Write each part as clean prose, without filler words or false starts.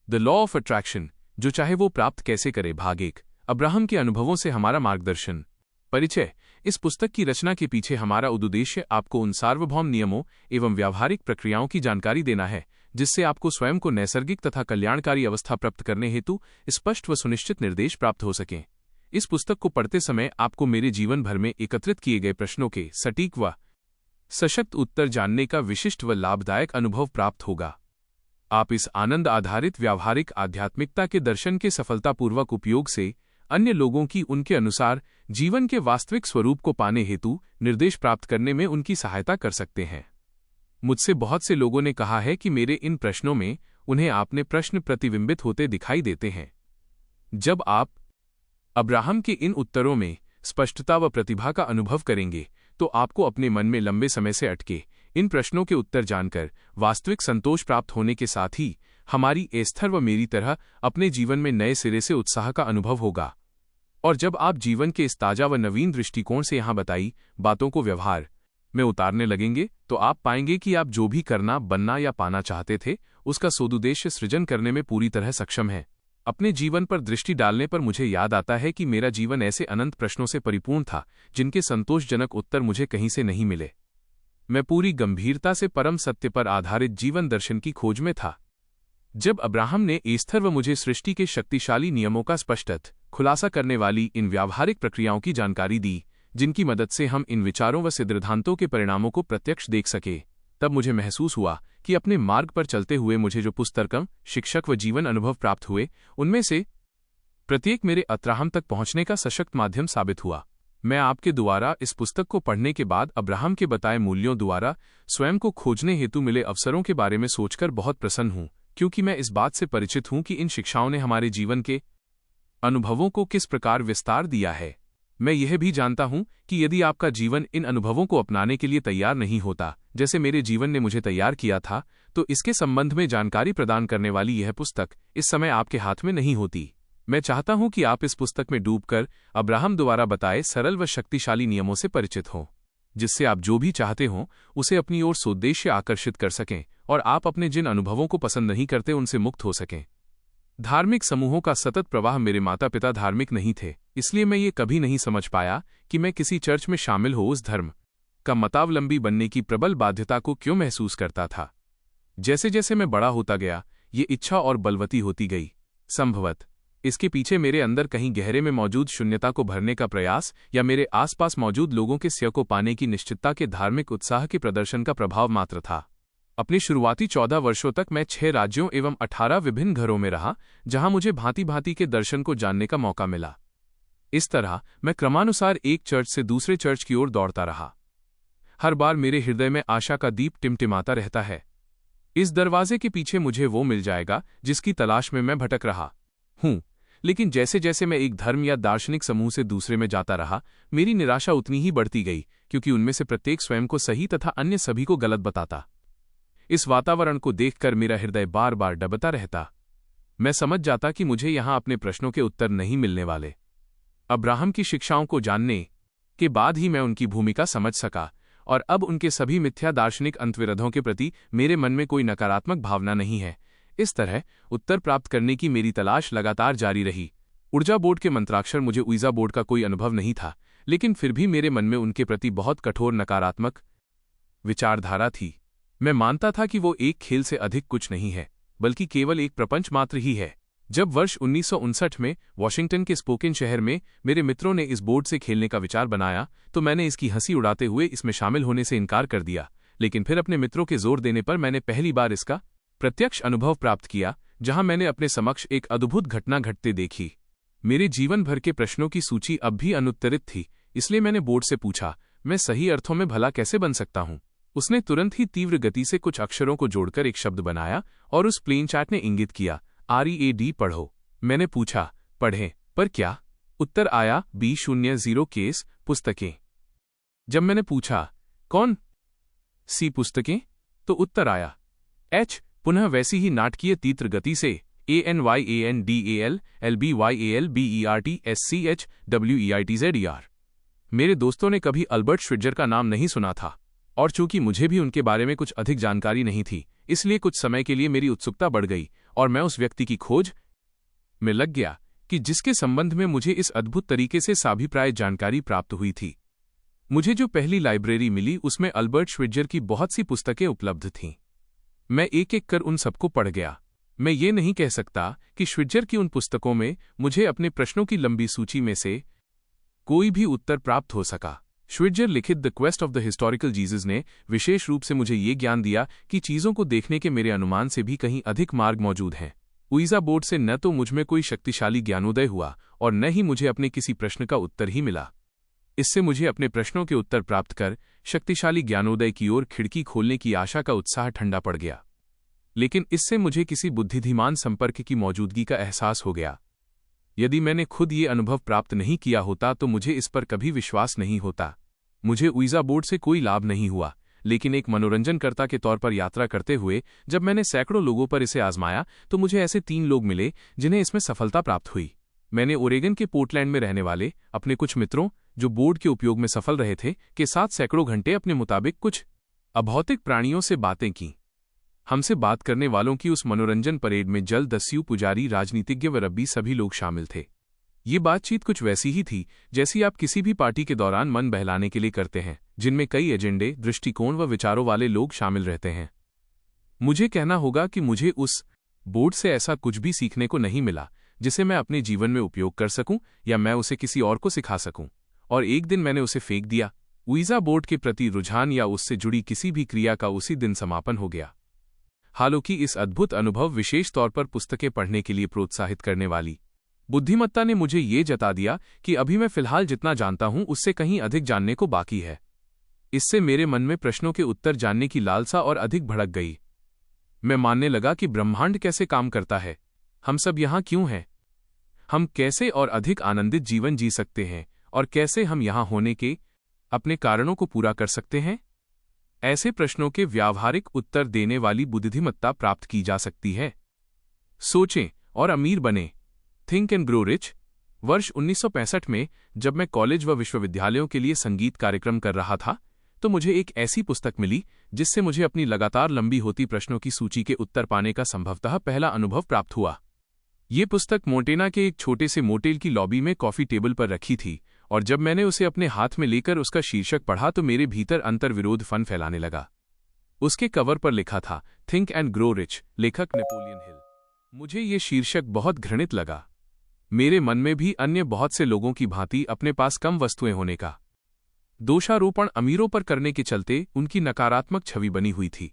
The law of attraction, जो चाहे वो प्राप्त कैसे करे, भाग 1। अब्राहम के अनुभवों से हमारा मार्गदर्शन। परिचय। इस पुस्तक की रचना के पीछे हमारा उद्देश्य आपको उन सार्वभौम नियमों एवं व्यावहारिक प्रक्रियाओं की जानकारी देना है जिससे आपको स्वयं को नैसर्गिक तथा कल्याणकारी अवस्था प्राप्त करने हेतु स्पष्ट व सुनिश्चित निर्देश प्राप्त हो सकें। इस पुस्तक को पढ़ते समय आपको मेरे जीवन भर में एकत्रित किए गए प्रश्नों के सटीक व सशक्त उत्तर जानने का विशिष्ट व लाभदायक अनुभव प्राप्त होगा। आप इस आनंद आधारित व्यावहारिक आध्यात्मिकता के दर्शन के सफलतापूर्वक उपयोग से अन्य लोगों की उनके अनुसार जीवन के वास्तविक स्वरूप को पाने हेतु निर्देश प्राप्त करने में उनकी सहायता कर सकते हैं। मुझसे बहुत से लोगों ने कहा है कि मेरे इन प्रश्नों में उन्हें आपने प्रश्न प्रतिबिंबित होते दिखाई देते हैं। जब आप अब्राहम के इन उत्तरों में स्पष्टता व प्रतिभा का अनुभव करेंगे तो आपको अपने मन में लंबे समय से अटके इन प्रश्नों के उत्तर जानकर वास्तविक संतोष प्राप्त होने के साथ ही हमारी एस्थर व मेरी तरह अपने जीवन में नए सिरे से उत्साह का अनुभव होगा। और जब आप जीवन के इस ताजा व नवीन दृष्टिकोण से यहाँ बताई बातों को व्यवहार में उतारने लगेंगे तो आप पाएंगे कि आप जो भी करना, बनना या पाना चाहते थे उसका सदुद्देश्य सृजन करने में पूरी तरह सक्षम है। अपने जीवन पर दृष्टि डालने पर मुझे याद आता है कि मेरा जीवन ऐसे अनंत प्रश्नों से परिपूर्ण था जिनके संतोषजनक उत्तर मुझे कहीं से नहीं मिले। मैं पूरी गंभीरता से परम सत्य पर आधारित जीवन दर्शन की खोज में था। जब अब्राहम ने एस्थर व मुझे सृष्टि के शक्तिशाली नियमों का स्पष्ट खुलासा करने वाली इन व्यावहारिक प्रक्रियाओं की जानकारी दी जिनकी मदद से हम इन विचारों व सिद्धांतों के परिणामों को प्रत्यक्ष देख सके, तब मुझे महसूस हुआ कि अपने मार्ग पर चलते हुए मुझे जो पुस्तकम, शिक्षक व जीवन अनुभव प्राप्त हुए उनमें से प्रत्येक मेरे अब्राहम तक पहुंचने का सशक्त माध्यम साबित हुआ। मैं आपके द्वारा इस पुस्तक को पढ़ने के बाद अब्राहम के बताए मूल्यों द्वारा स्वयं को खोजने हेतु मिले अवसरों के बारे में सोचकर बहुत प्रसन्न हूं, क्योंकि मैं इस बात से परिचित हूं कि इन शिक्षाओं ने हमारे जीवन के अनुभवों को किस प्रकार विस्तार दिया है। मैं यह भी जानता हूं कि यदि आपका जीवन इन अनुभवों को अपनाने के लिए तैयार नहीं होता, जैसे मेरे जीवन ने मुझे तैयार किया था, तो इसके संबंध में जानकारी प्रदान करने वाली यह पुस्तक इस समय आपके हाथ में नहीं होती। मैं चाहता हूं कि आप इस पुस्तक में डूबकर अब्राहम द्वारा बताए सरल व शक्तिशाली नियमों से परिचित हों, जिससे आप जो भी चाहते हों उसे अपनी ओर सोद्देश्य आकर्षित कर सकें और आप अपने जिन अनुभवों को पसंद नहीं करते उनसे मुक्त हो सकें। धार्मिक समूहों का सतत प्रवाह। मेरे माता पिता धार्मिक नहीं थे, इसलिए मैं ये कभी नहीं समझ पाया कि मैं किसी चर्च में शामिल हो उस धर्म का मतावलंबी बनने की प्रबल बाध्यता को क्यों महसूस करता था। जैसे जैसे मैं बड़ा होता गया ये इच्छा और बलवती होती गई। संभवत इसके पीछे मेरे अंदर कहीं गहरे में मौजूद शून्यता को भरने का प्रयास या मेरे आसपास मौजूद लोगों के स्य को पाने की निश्चितता के धार्मिक उत्साह के प्रदर्शन का प्रभाव मात्र था। अपनी शुरुआती 14 वर्षों तक मैं 6 राज्यों एवं 18 विभिन्न घरों में रहा, जहां मुझे भांति भांति के दर्शन को जानने का मौका मिला। इस तरह मैं क्रमानुसार एक चर्च से दूसरे चर्च की ओर दौड़ता रहा। हर बार मेरे हृदय में आशा का दीप टिमटिमाता रहता है। इस दरवाजे के पीछे मुझे वो मिल जाएगा जिसकी तलाश में मैं भटक रहा हूं। लेकिन जैसे जैसे मैं एक धर्म या दार्शनिक समूह से दूसरे में जाता रहा, मेरी निराशा उतनी ही बढ़ती गई, क्योंकि उनमें से प्रत्येक स्वयं को सही तथा अन्य सभी को गलत बताता। इस वातावरण को देखकर मेरा हृदय बार बार डबता रहता। मैं समझ जाता कि मुझे यहां अपने प्रश्नों के उत्तर नहीं मिलने वाले। अब्राहम की शिक्षाओं को जानने के बाद ही मैं उनकी भूमिका समझ सका, और अब उनके सभी मिथ्या दार्शनिक अंतविरोधों के प्रति मेरे मन में कोई नकारात्मक भावना नहीं है। इस तरह उत्तर प्राप्त करने की मेरी तलाश लगातार जारी रही। ऊर्जा बोर्ड के मंत्राक्षर मुझे ऊर्जा बोर्ड का कोई अनुभव नहीं था, लेकिन फिर भी मेरे मन में उनके प्रति बहुत कठोर नकारात्मक विचारधारा थी। मैं मानता था कि वो एक खेल से अधिक कुछ नहीं है, बल्कि केवल एक प्रपंच मात्र ही है। जब वर्ष 1959 में वॉशिंगटन के स्पोकेन शहर में मेरे मित्रों ने इस बोर्ड से खेलने का विचार बनाया, तो मैंने इसकी हंसी उड़ाते हुए इसमें शामिल होने से इनकार कर दिया। लेकिन फिर अपने मित्रों के जोर देने पर मैंने पहली बार इसका प्रत्यक्ष अनुभव प्राप्त किया, जहां मैंने अपने समक्ष एक अद्भुत घटना घटते देखी। मेरे जीवन भर के प्रश्नों की सूची अब भी अनुत्तरित थी, इसलिए मैंने बोर्ड से पूछा, मैं सही अर्थों में भला कैसे बन सकता हूं? उसने तुरंत ही तीव्र गति से कुछ अक्षरों को जोड़कर एक शब्द बनाया और उस प्लेन चैट ने इंगित किया, READ पढ़ो। मैंने पूछा, पढ़ें, पर क्या? उत्तर आया, B00 केस पुस्तकें। जब मैंने पूछा, कौन सी पुस्तकें, तो उत्तर आया, H। पुनः वैसी ही नाटकीय तीव्र गति से ANYANDAL LBYALBERT SCHWEITZER। मेरे दोस्तों ने कभी अल्बर्ट श्विट्जर का नाम नहीं सुना था। और चूंकि मुझे भी उनके बारे में कुछ अधिक जानकारी नहीं थी, इसलिए कुछ समय के लिए मेरी उत्सुकता बढ़ गई और मैं उस व्यक्ति की खोज में लग गया कि जिसके संबंध में मुझे इस अद्भुत तरीके से साभिप्राय जानकारी प्राप्त हुई थी। मुझे जो पहली लाइब्रेरी मिली उसमें अल्बर्ट श्विट्जर की बहुत सी पुस्तकें उपलब्ध थीं। मैं एक एक कर उन सबको पढ़ गया। मैं ये नहीं कह सकता कि श्विट्जर की उन पुस्तकों में मुझे अपने प्रश्नों की लंबी सूची में से कोई भी उत्तर प्राप्त हो सका। श्विट्जर लिखित the quest of the historical Jesus ने विशेष रूप से मुझे ये ज्ञान दिया कि चीज़ों को देखने के मेरे अनुमान से भी कहीं अधिक मार्ग मौजूद हैं। उइजा बोर्ड से न तो मुझमें कोई शक्तिशाली ज्ञानोदय हुआ और न ही मुझे अपने किसी प्रश्न का उत्तर ही मिला। इससे मुझे अपने प्रश्नों के उत्तर प्राप्त कर शक्तिशाली ज्ञानोदय की ओर खिड़की खोलने की आशा का उत्साह ठंडा पड़ गया। लेकिन इससे मुझे किसी बुद्धिधीमान संपर्क की मौजूदगी का एहसास हो गया। यदि मैंने खुद ये अनुभव प्राप्त नहीं किया होता तो मुझे इस पर कभी विश्वास नहीं होता। मुझे उइजा बोर्ड से कोई लाभ नहीं हुआ, लेकिन एक मनोरंजनकर्ता के तौर पर यात्रा करते हुए जब मैंने सैकड़ों लोगों पर इसे आजमाया तो मुझे ऐसे 3 लोग मिले जिन्हें इसमें सफलता प्राप्त हुई। मैंने ओरेगन के पोर्टलैंड में रहने वाले अपने कुछ मित्रों जो बोर्ड के उपयोग में सफल रहे थे के साथ सैकड़ों घंटे अपने मुताबिक कुछ अभौतिक प्राणियों से बातें की। हमसे बात करने वालों की उस मनोरंजन परेड में जल दस्यु, पुजारी, राजनीतिज्ञ व रब्बी सभी लोग शामिल थे। ये बातचीत कुछ वैसी ही थी जैसी आप किसी भी पार्टी के दौरान मन बहलाने के लिए करते हैं, जिनमें कई एजेंडे, दृष्टिकोण व विचारों वाले लोग शामिल रहते हैं। मुझे कहना होगा कि मुझे उस बोर्ड से ऐसा कुछ भी सीखने को नहीं मिला जिसे मैं अपने जीवन में उपयोग कर सकूं या मैं उसे किसी और को सिखा सकूं, और एक दिन मैंने उसे फेंक दिया। उइजा बोर्ड के प्रति रुझान या उससे जुड़ी किसी भी क्रिया का उसी दिन समापन हो गया। हालांकि इस अद्भुत अनुभव विशेष तौर पर पुस्तकें पढ़ने के लिए प्रोत्साहित करने वाली बुद्धिमत्ता ने मुझे ये जता दिया कि अभी मैं फिलहाल जितना जानता हूं उससे कहीं अधिक जानने को बाकी है। इससे मेरे मन में प्रश्नों के उत्तर जानने की लालसा और अधिक भड़क गई। मैं मानने लगा कि ब्रह्मांड कैसे काम करता है, हम सब यहाँ क्यों हैं, हम कैसे और अधिक आनंदित जीवन जी सकते हैं और कैसे हम यहाँ होने के अपने कारणों को पूरा कर सकते हैं। ऐसे प्रश्नों के व्यावहारिक उत्तर देने वाली बुद्धिमत्ता प्राप्त की जा सकती है। सोचें और अमीर बने, थिंक एंड ग्रो रिच। वर्ष 1965 में जब मैं कॉलेज व विश्वविद्यालयों के लिए संगीत कार्यक्रम कर रहा था तो मुझे एक ऐसी पुस्तक मिली जिससे मुझे अपनी लगातार लंबी होती प्रश्नों की सूची के उत्तर पाने का संभवतः पहला अनुभव प्राप्त हुआ। ये पुस्तक मोंटेना के एक छोटे से मोटेल की लॉबी में कॉफी टेबल पर रखी थी, और जब मैंने उसे अपने हाथ में लेकर उसका शीर्षक पढ़ा तो मेरे भीतर अंतर्विरोध फन फैलाने लगा। उसके कवर पर लिखा था थिंक एंड ग्रो रिच, लेखक नेपोलियन हिल। मुझे ये शीर्षक बहुत घृणित लगा। मेरे मन में भी अन्य बहुत से लोगों की भांति अपने पास कम वस्तुएं होने का दोषारोपण अमीरों पर करने के चलते उनकी नकारात्मक छवि बनी हुई थी।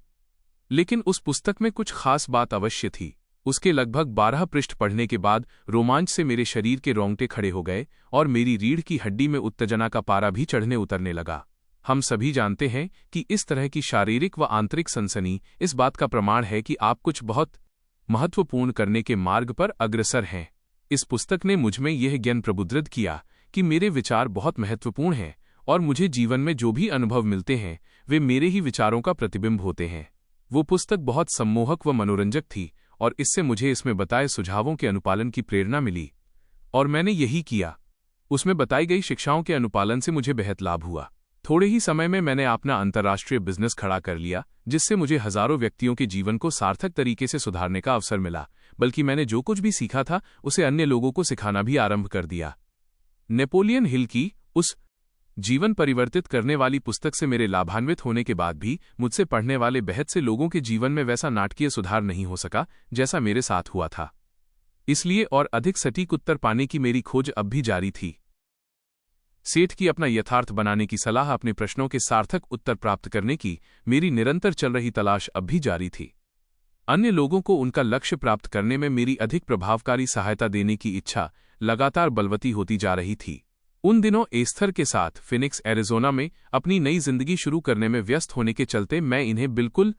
लेकिन उस पुस्तक में कुछ खास बात अवश्य थी। उसके लगभग 12 पृष्ठ पढ़ने के बाद रोमांच से मेरे शरीर के रोंगटे खड़े हो गए और मेरी रीढ़ की हड्डी में उत्तेजना का पारा भी चढ़ने उतरने लगा। हम सभी जानते हैं कि इस तरह की शारीरिक व आंतरिक सनसनी इस बात का प्रमाण है कि आप कुछ बहुत महत्वपूर्ण करने के मार्ग पर अग्रसर हैं। इस पुस्तक ने मुझमें यह ज्ञान प्रबुद्ध किया कि मेरे विचार बहुत महत्वपूर्ण हैं और मुझे जीवन में जो भी अनुभव मिलते हैं वे मेरे ही विचारों का प्रतिबिंब होते हैं। वो पुस्तक बहुत सम्मोहक व मनोरंजक थी और इससे मुझे इसमें बताए सुझावों के अनुपालन की प्रेरणा मिली, और मैंने यही किया। उसमें बताई गई शिक्षाओं के अनुपालन से मुझे बेहद लाभ हुआ। थोड़े ही समय में मैंने अपना अंतर्राष्ट्रीय बिजनेस खड़ा कर लिया, जिससे मुझे हजारों व्यक्तियों के जीवन को सार्थक तरीके से सुधारने का अवसर मिला। बल्कि मैंने जो कुछ भी सीखा था उसे अन्य लोगों को सिखाना भी आरंभ कर दिया। नेपोलियन हिल की उस जीवन परिवर्तित करने वाली पुस्तक से मेरे लाभान्वित होने के बाद भी मुझसे पढ़ने वाले बहुत से लोगों के जीवन में वैसा नाटकीय सुधार नहीं हो सका जैसा मेरे साथ हुआ था। इसलिए और अधिक सटीक उत्तर पाने की मेरी खोज अब भी जारी थी। सेठ की अपना यथार्थ बनाने की सलाह, अपने प्रश्नों के सार्थक उत्तर प्राप्त करने की मेरी निरंतर चल रही तलाश अब भी जारी थी। अन्य लोगों को उनका लक्ष्य प्राप्त करने में मेरी अधिक प्रभावकारी सहायता देने की इच्छा लगातार बलवती होती जा रही थी। उन दिनों एस्थर के साथ फिनिक्स, एरिज़ोना में अपनी नई जिंदगी शुरू करने में व्यस्त होने के चलते मैं इन्हें बिल्कुल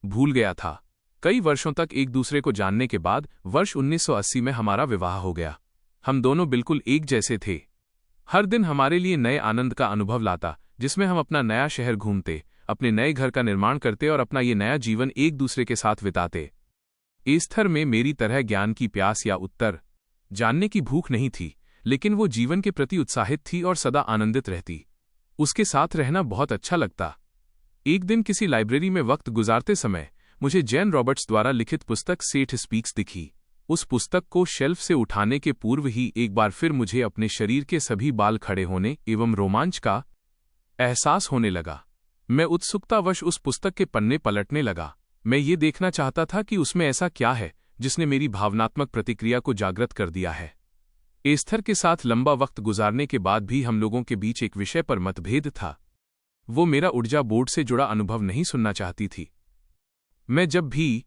भूल गया था। कई वर्षों तक एक दूसरे को जानने के बाद वर्ष 1980 में हमारा विवाह हो गया। हम दोनों बिल्कुल एक जैसे थे। हर दिन हमारे लिए नए आनंद का अनुभव लाता, जिसमें हम अपना नया शहर घूमते, अपने नए घर का निर्माण करते और अपना ये नया जीवन एक दूसरे के साथ बिताते। एस्थर में मेरी तरह ज्ञान की प्यास या उत्तर जानने की भूख नहीं थी, लेकिन वो जीवन के प्रति उत्साहित थी और सदा आनंदित रहती। उसके साथ रहना बहुत अच्छा लगता। एक दिन किसी लाइब्रेरी में वक्त गुजारते समय मुझे जैन रॉबर्ट्स द्वारा लिखित पुस्तक सेठ स्पीक्स दिखी। उस पुस्तक को शेल्फ से उठाने के पूर्व ही एक बार फिर मुझे अपने शरीर के सभी बाल खड़े होने एवं रोमांच का एहसास होने लगा। मैं उत्सुकतावश उस पुस्तक के पन्ने पलटने लगा। मैं ये देखना चाहता था कि उसमें ऐसा क्या है जिसने मेरी भावनात्मक प्रतिक्रिया को जागृत कर दिया है। एस्थर के साथ लंबा वक्त गुजारने के बाद भी हम लोगों के बीच एक विषय पर मतभेद था। वो मेरा ऊर्जा बोर्ड से जुड़ा अनुभव नहीं सुनना चाहती थी। मैं जब भी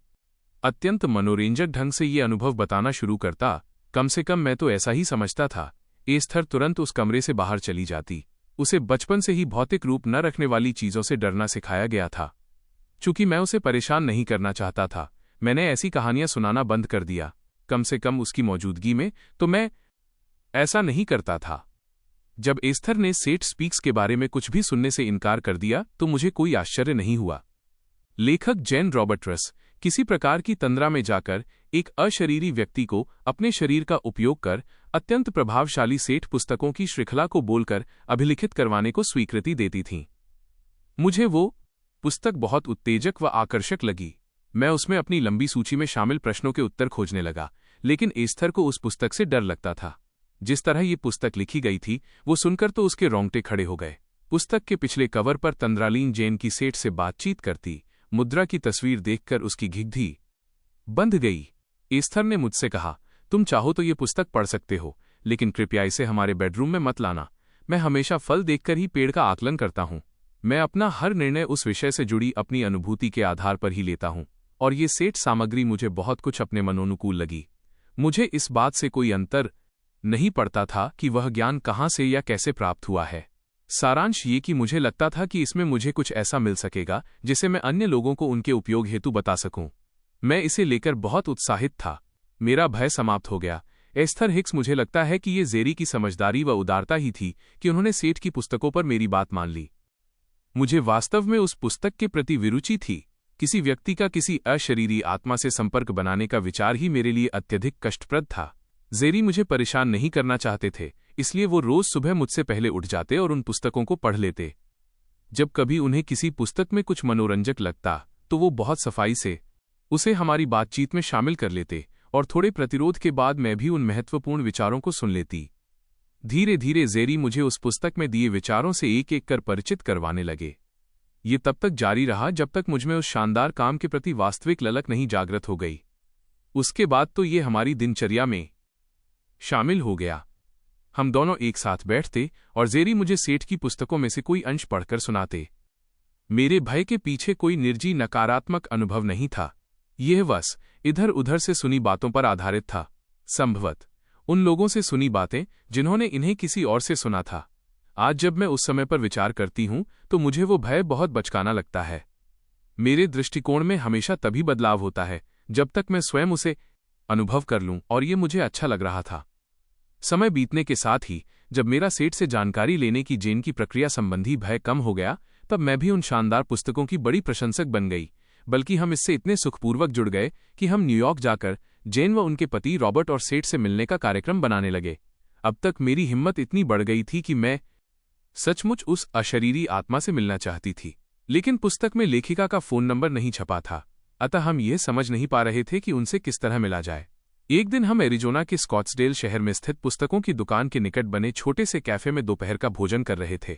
अत्यंत मनोरंजक ढंग से ये अनुभव बताना शुरू करता, कम से कम मैं तो ऐसा ही समझता था, एस्थर तुरंत उस कमरे से बाहर चली जाती। उसे बचपन से ही भौतिक रूप न रखने वाली चीजों से डरना सिखाया गया था। चूंकि मैं उसे परेशान नहीं करना चाहता था, मैंने ऐसी कहानियां सुनाना बंद कर दिया, कम से कम उसकी मौजूदगी में तो मैं ऐसा नहीं करता था। जब एस्थर ने सेठ स्पीक्स के बारे में कुछ भी सुनने से इनकार कर दिया तो मुझे कोई आश्चर्य नहीं हुआ। लेखक जैन रॉबर्ट्स किसी प्रकार की तंद्रा में जाकर एक अशरीरी व्यक्ति को अपने शरीर का उपयोग कर अत्यंत प्रभावशाली सेठ पुस्तकों की श्रृंखला को बोलकर अभिलिखित करवाने को स्वीकृति देती थीं। मुझे वो पुस्तक बहुत उत्तेजक व आकर्षक लगी। मैं उसमें अपनी लंबी सूची में शामिल प्रश्नों के उत्तर खोजने लगा, लेकिन एस्थर को उस पुस्तक से डर लगता था। जिस तरह ये पुस्तक लिखी गई थी वो सुनकर तो उसके रोंगटे खड़े हो गए। पुस्तक के पिछले कवर पर तंद्रालीन जैन की सेठ से बातचीत करती मुद्रा की तस्वीर देखकर उसकी घिघधी बंध गई। एस्थर ने मुझसे कहा, तुम चाहो तो ये पुस्तक पढ़ सकते हो, लेकिन कृपया इसे हमारे बेडरूम में मत लाना। मैं हमेशा फल देखकर ही पेड़ का आकलन करता हूँ। मैं अपना हर निर्णय उस विषय से जुड़ी अपनी अनुभूति के आधार पर ही लेता हूँ, और ये सेठ सामग्री मुझे बहुत कुछ अपने मनोनुकूल लगी। मुझे इस बात से कोई अंतर नहीं पड़ता था कि वह ज्ञान कहाँ से या कैसे प्राप्त हुआ है। सारांश ये कि मुझे लगता था कि इसमें मुझे कुछ ऐसा मिल सकेगा जिसे मैं अन्य लोगों को उनके उपयोग हेतु बता सकूं। मैं इसे लेकर बहुत उत्साहित था। मेरा भय समाप्त हो गया। एस्थर हिक्स, मुझे लगता है कि ये जेरी की समझदारी व उदारता ही थी कि उन्होंने सेठ की पुस्तकों पर मेरी बात मान ली। मुझे वास्तव में उस पुस्तक के प्रति विरुचि थी। किसी व्यक्ति का किसी अशरीरी आत्मा से संपर्क बनाने का विचार ही मेरे लिए अत्यधिक कष्टप्रद था। जेरी मुझे परेशान नहीं करना चाहते थे, इसलिए वो रोज सुबह मुझसे पहले उठ जाते और उन पुस्तकों को पढ़ लेते। जब कभी उन्हें किसी पुस्तक में कुछ मनोरंजक लगता तो वो बहुत सफाई से उसे हमारी बातचीत में शामिल कर लेते, और थोड़े प्रतिरोध के बाद मैं भी उन महत्वपूर्ण विचारों को सुन लेती। धीरे धीरे जेरी मुझे उस पुस्तक में दिए विचारों से एक एक कर परिचित करवाने लगे। ये तब तक जारी रहा जब तक मुझमें उस शानदार काम के प्रति वास्तविक ललक नहीं जागृत हो गई। उसके बाद तो ये हमारी दिनचर्या में शामिल हो गया। हम दोनों एक साथ बैठते और जेरी मुझे सेठ की पुस्तकों में से कोई अंश पढ़कर सुनाते। मेरे भय के पीछे कोई निर्जीव नकारात्मक अनुभव नहीं था। यह बस इधर उधर से सुनी बातों पर आधारित था, संभवतः उन लोगों से सुनी बातें जिन्होंने इन्हें किसी और से सुना था। आज जब मैं उस समय पर विचार करती हूं तो मुझे वो भय बहुत बचकाना लगता है। मेरे दृष्टिकोण में हमेशा तभी बदलाव होता है जब तक मैं स्वयं उसे अनुभव कर लूं, और ये मुझे अच्छा लग रहा था। समय बीतने के साथ ही जब मेरा सेठ से जानकारी लेने की जैन की प्रक्रिया संबंधी भय कम हो गया, तब मैं भी उन शानदार पुस्तकों की बड़ी प्रशंसक बन गई। बल्कि हम इससे इतने सुखपूर्वक जुड़ गए कि हम न्यूयॉर्क जाकर जैन व उनके पति रॉबर्ट और सेठ से मिलने का कार्यक्रम बनाने लगे। अब तक मेरी हिम्मत इतनी बढ़ गई थी कि मैं सचमुच उस अशरीरी आत्मा से मिलना चाहती थी, लेकिन पुस्तक में लेखिका का फोन नंबर नहीं छपा था, अतः हम यह समझ नहीं पा रहे थे कि उनसे किस तरह मिला जाए। एक दिन हम एरिजोना के स्कॉट्सडेल शहर में स्थित पुस्तकों की दुकान के निकट बने छोटे से कैफे में दोपहर का भोजन कर रहे थे।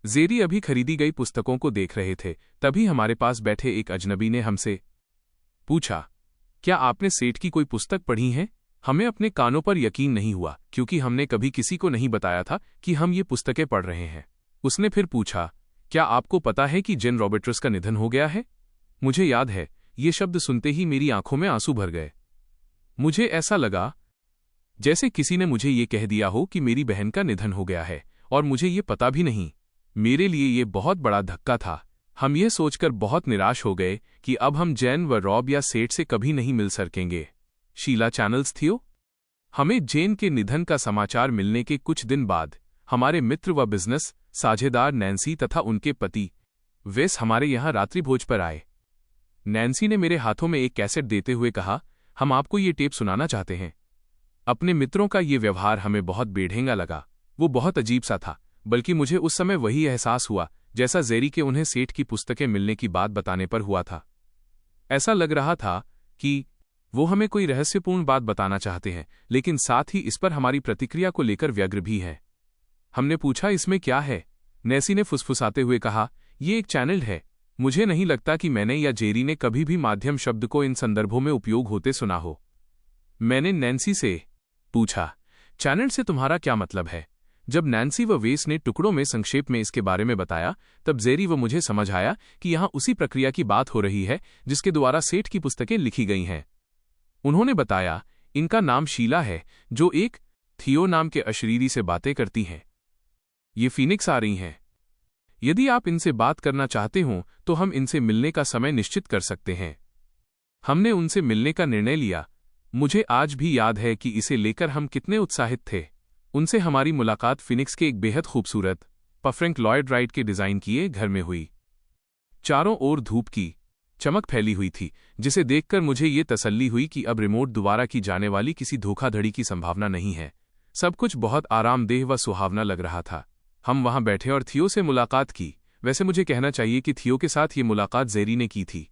जेरी अभी खरीदी गई पुस्तकों को देख रहे थे। तभी हमारे पास बैठे एक अजनबी ने हमसे पूछा, क्या आपने सेठ की कोई पुस्तक पढ़ी है? हमें अपने कानों पर यकीन नहीं हुआ, क्योंकि हमने कभी किसी को नहीं बताया था कि हम ये पुस्तकें पढ़ रहे हैं। उसने फिर पूछा, क्या आपको पता है कि जैन रॉबर्ट्स का निधन हो गया है? मुझे याद है, ये शब्द सुनते ही मेरी आंखों में आंसू भर गए। मुझे ऐसा लगा जैसे किसी ने मुझे ये कह दिया हो कि मेरी बहन का निधन हो गया है, और मुझे ये पता भी नहीं। मेरे लिए ये बहुत बड़ा धक्का था। हम ये सोचकर बहुत निराश हो गए कि अब हम जैन व रॉब या सेठ से कभी नहीं मिल सकेंगे। शीला चैनल्स थियो। हमें जैन के निधन का समाचार मिलने के कुछ दिन बाद हमारे मित्र व बिजनेस साझेदार नैन्सी तथा उनके पति वेस हमारे यहाँ रात्रि भोज पर आए। नैन्सी ने मेरे हाथों में एक कैसेट देते हुए कहा, हम आपको ये टेप सुनाना चाहते हैं। अपने मित्रों का ये व्यवहार हमें बहुत बेढंगा लगा। वो बहुत अजीब सा था, बल्कि मुझे उस समय वही एहसास हुआ जैसा जेरी के उन्हें सेठ की पुस्तकें मिलने की बात बताने पर हुआ था। ऐसा लग रहा था कि वो हमें कोई रहस्यपूर्ण बात बताना चाहते हैं, लेकिन साथ ही इस पर हमारी प्रतिक्रिया को लेकर व्यग्र भी है। हमने पूछा, इसमें क्या है? नैसी ने फुसफुसाते हुए कहा, ये एक चैनल है। मुझे नहीं लगता कि मैंने या जेरी ने कभी भी माध्यम शब्द को इन संदर्भों में उपयोग होते सुना हो। मैंने नैन्सी से पूछा, चैनल से तुम्हारा क्या मतलब है? जब नैन्सी व वेस ने टुकड़ों में संक्षेप में इसके बारे में बताया, तब जेरी व मुझे समझ आया कि यहां उसी प्रक्रिया की बात हो रही है जिसके द्वारा सेठ की पुस्तकें लिखी गई हैं। उन्होंने बताया, इनका नाम शीला है, जो एक थियो नाम के अशरीरी से बातें करती हैं। ये फीनिक्स आ रही हैं। यदि आप इनसे बात करना चाहते हो तो हम इनसे मिलने का समय निश्चित कर सकते हैं। हमने उनसे मिलने का निर्णय लिया। मुझे आज भी याद है कि इसे लेकर हम कितने उत्साहित थे। उनसे हमारी मुलाकात फिनिक्स के एक बेहद खूबसूरत फ्रैंक लॉयड राइट के डिजाइन किए घर में हुई। चारों ओर धूप की चमक फैली हुई थी, जिसे देखकर मुझे ये तसल्ली हुई कि अब रिमोट दोबारा की जाने वाली किसी धोखाधड़ी की संभावना नहीं है। सब कुछ बहुत आरामदेह व सुहावना लग रहा था। हम वहां बैठे और थियो से मुलाकात की। वैसे मुझे कहना चाहिए कि थियो के साथ ये मुलाकात जेरी ने की थी।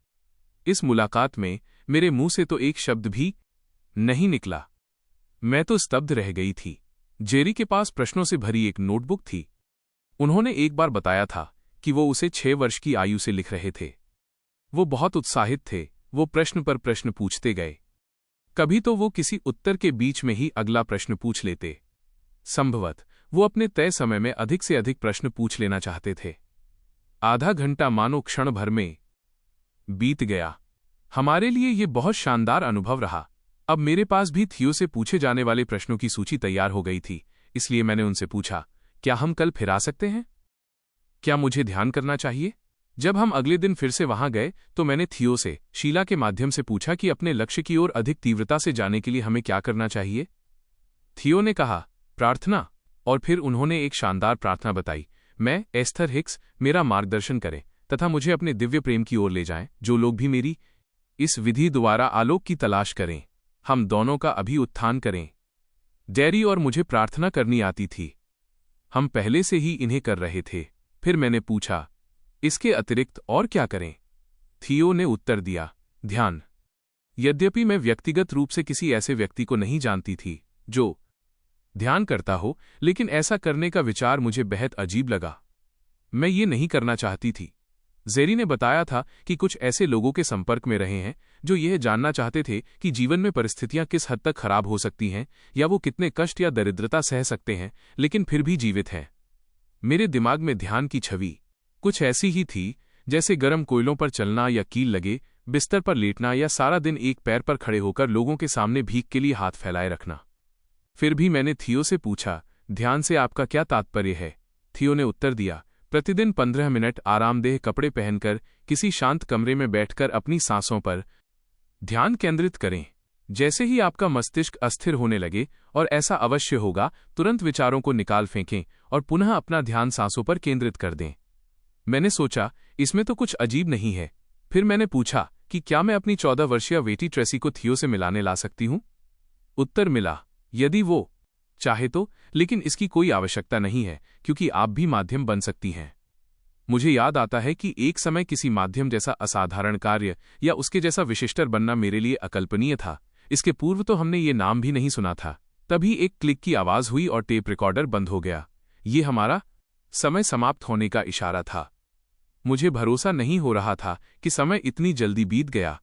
इस मुलाकात में मेरे मुंह से तो एक शब्द भी नहीं निकला। मैं तो स्तब्ध रह गई थी। जेरी के पास प्रश्नों से भरी एक नोटबुक थी। उन्होंने एक बार बताया था कि वो उसे 6 वर्ष की आयु से लिख रहे थे। वो बहुत उत्साहित थे। वो प्रश्न पर प्रश्न पूछते गए। कभी तो वो किसी उत्तर के बीच में ही अगला प्रश्न पूछ लेते। संभवतः वो अपने तय समय में अधिक से अधिक प्रश्न पूछ लेना चाहते थे। आधा घंटा मानो क्षण भर में बीत गया। हमारे लिए ये बहुत शानदार अनुभव रहा। अब मेरे पास भी थियो से पूछे जाने वाले प्रश्नों की सूची तैयार हो गई थी, इसलिए मैंने उनसे पूछा, क्या हम कल फिर आ सकते हैं? क्या मुझे ध्यान करना चाहिए? जब हम अगले दिन फिर से वहां गए तो मैंने थियो से शीला के माध्यम से पूछा कि अपने लक्ष्य की ओर अधिक तीव्रता से जाने के लिए हमें क्या करना चाहिए। थियो ने कहा, प्रार्थना। और फिर उन्होंने एक शानदार प्रार्थना बताई, मैं एस्थर हिक्स मेरा मार्गदर्शन करें तथा मुझे अपने दिव्य प्रेम की ओर ले जाएं। जो लोग भी मेरी इस विधि द्वारा आलोक की तलाश करें, हम दोनों का अभी उत्थान करें। डेरी और मुझे प्रार्थना करनी आती थी। हम पहले से ही इन्हें कर रहे थे। फिर मैंने पूछा, इसके अतिरिक्त और क्या करें? थियो ने उत्तर दिया, ध्यान। यद्यपि मैं व्यक्तिगत रूप से किसी ऐसे व्यक्ति को नहीं जानती थी जो ध्यान करता हो, लेकिन ऐसा करने का विचार मुझे बेहद अजीब लगा। मैं ये नहीं करना चाहती थी। जेरी ने बताया था कि कुछ ऐसे लोगों के संपर्क में रहे हैं जो यह जानना चाहते थे कि जीवन में परिस्थितियां किस हद तक खराब हो सकती हैं या वो कितने कष्ट या दरिद्रता सह सकते हैं लेकिन फिर भी जीवित हैं। मेरे दिमाग में ध्यान की छवि कुछ ऐसी ही थी जैसे गर्म कोयलों पर चलना या कील लगे बिस्तर पर लेटना या सारा दिन एक पैर पर खड़े होकर लोगों के सामने भीख के लिए हाथ फैलाए रखना। फिर भी मैंने थियो से पूछा, ध्यान से आपका क्या तात्पर्य है? थियो ने उत्तर दिया, प्रतिदिन 15 मिनट आरामदेह कपड़े पहनकर किसी शांत कमरे में बैठकर अपनी सांसों पर ध्यान केंद्रित करें। जैसे ही आपका मस्तिष्क अस्थिर होने लगे, और ऐसा अवश्य होगा, तुरंत विचारों को निकाल फेंकें और पुनः अपना ध्यान सांसों पर केंद्रित कर दें। मैंने सोचा, इसमें तो कुछ अजीब नहीं है। फिर मैंने पूछा कि क्या मैं अपनी 14 वर्षीय बेटी ट्रेसी को थियो से मिलाने ला सकती हूं? उत्तर मिला, यदि वो चाहे तो, लेकिन इसकी कोई आवश्यकता नहीं है क्योंकि आप भी माध्यम बन सकती हैं। मुझे याद आता है कि एक समय किसी माध्यम जैसा असाधारण कार्य या उसके जैसा विशिष्टर बनना मेरे लिए अकल्पनीय था। इसके पूर्व तो हमने ये नाम भी नहीं सुना था। तभी एक क्लिक की आवाज हुई और टेप रिकॉर्डर बंद हो गया। ये हमारा समय समाप्त होने का इशारा था। मुझे भरोसा नहीं हो रहा था कि समय इतनी जल्दी बीत गया।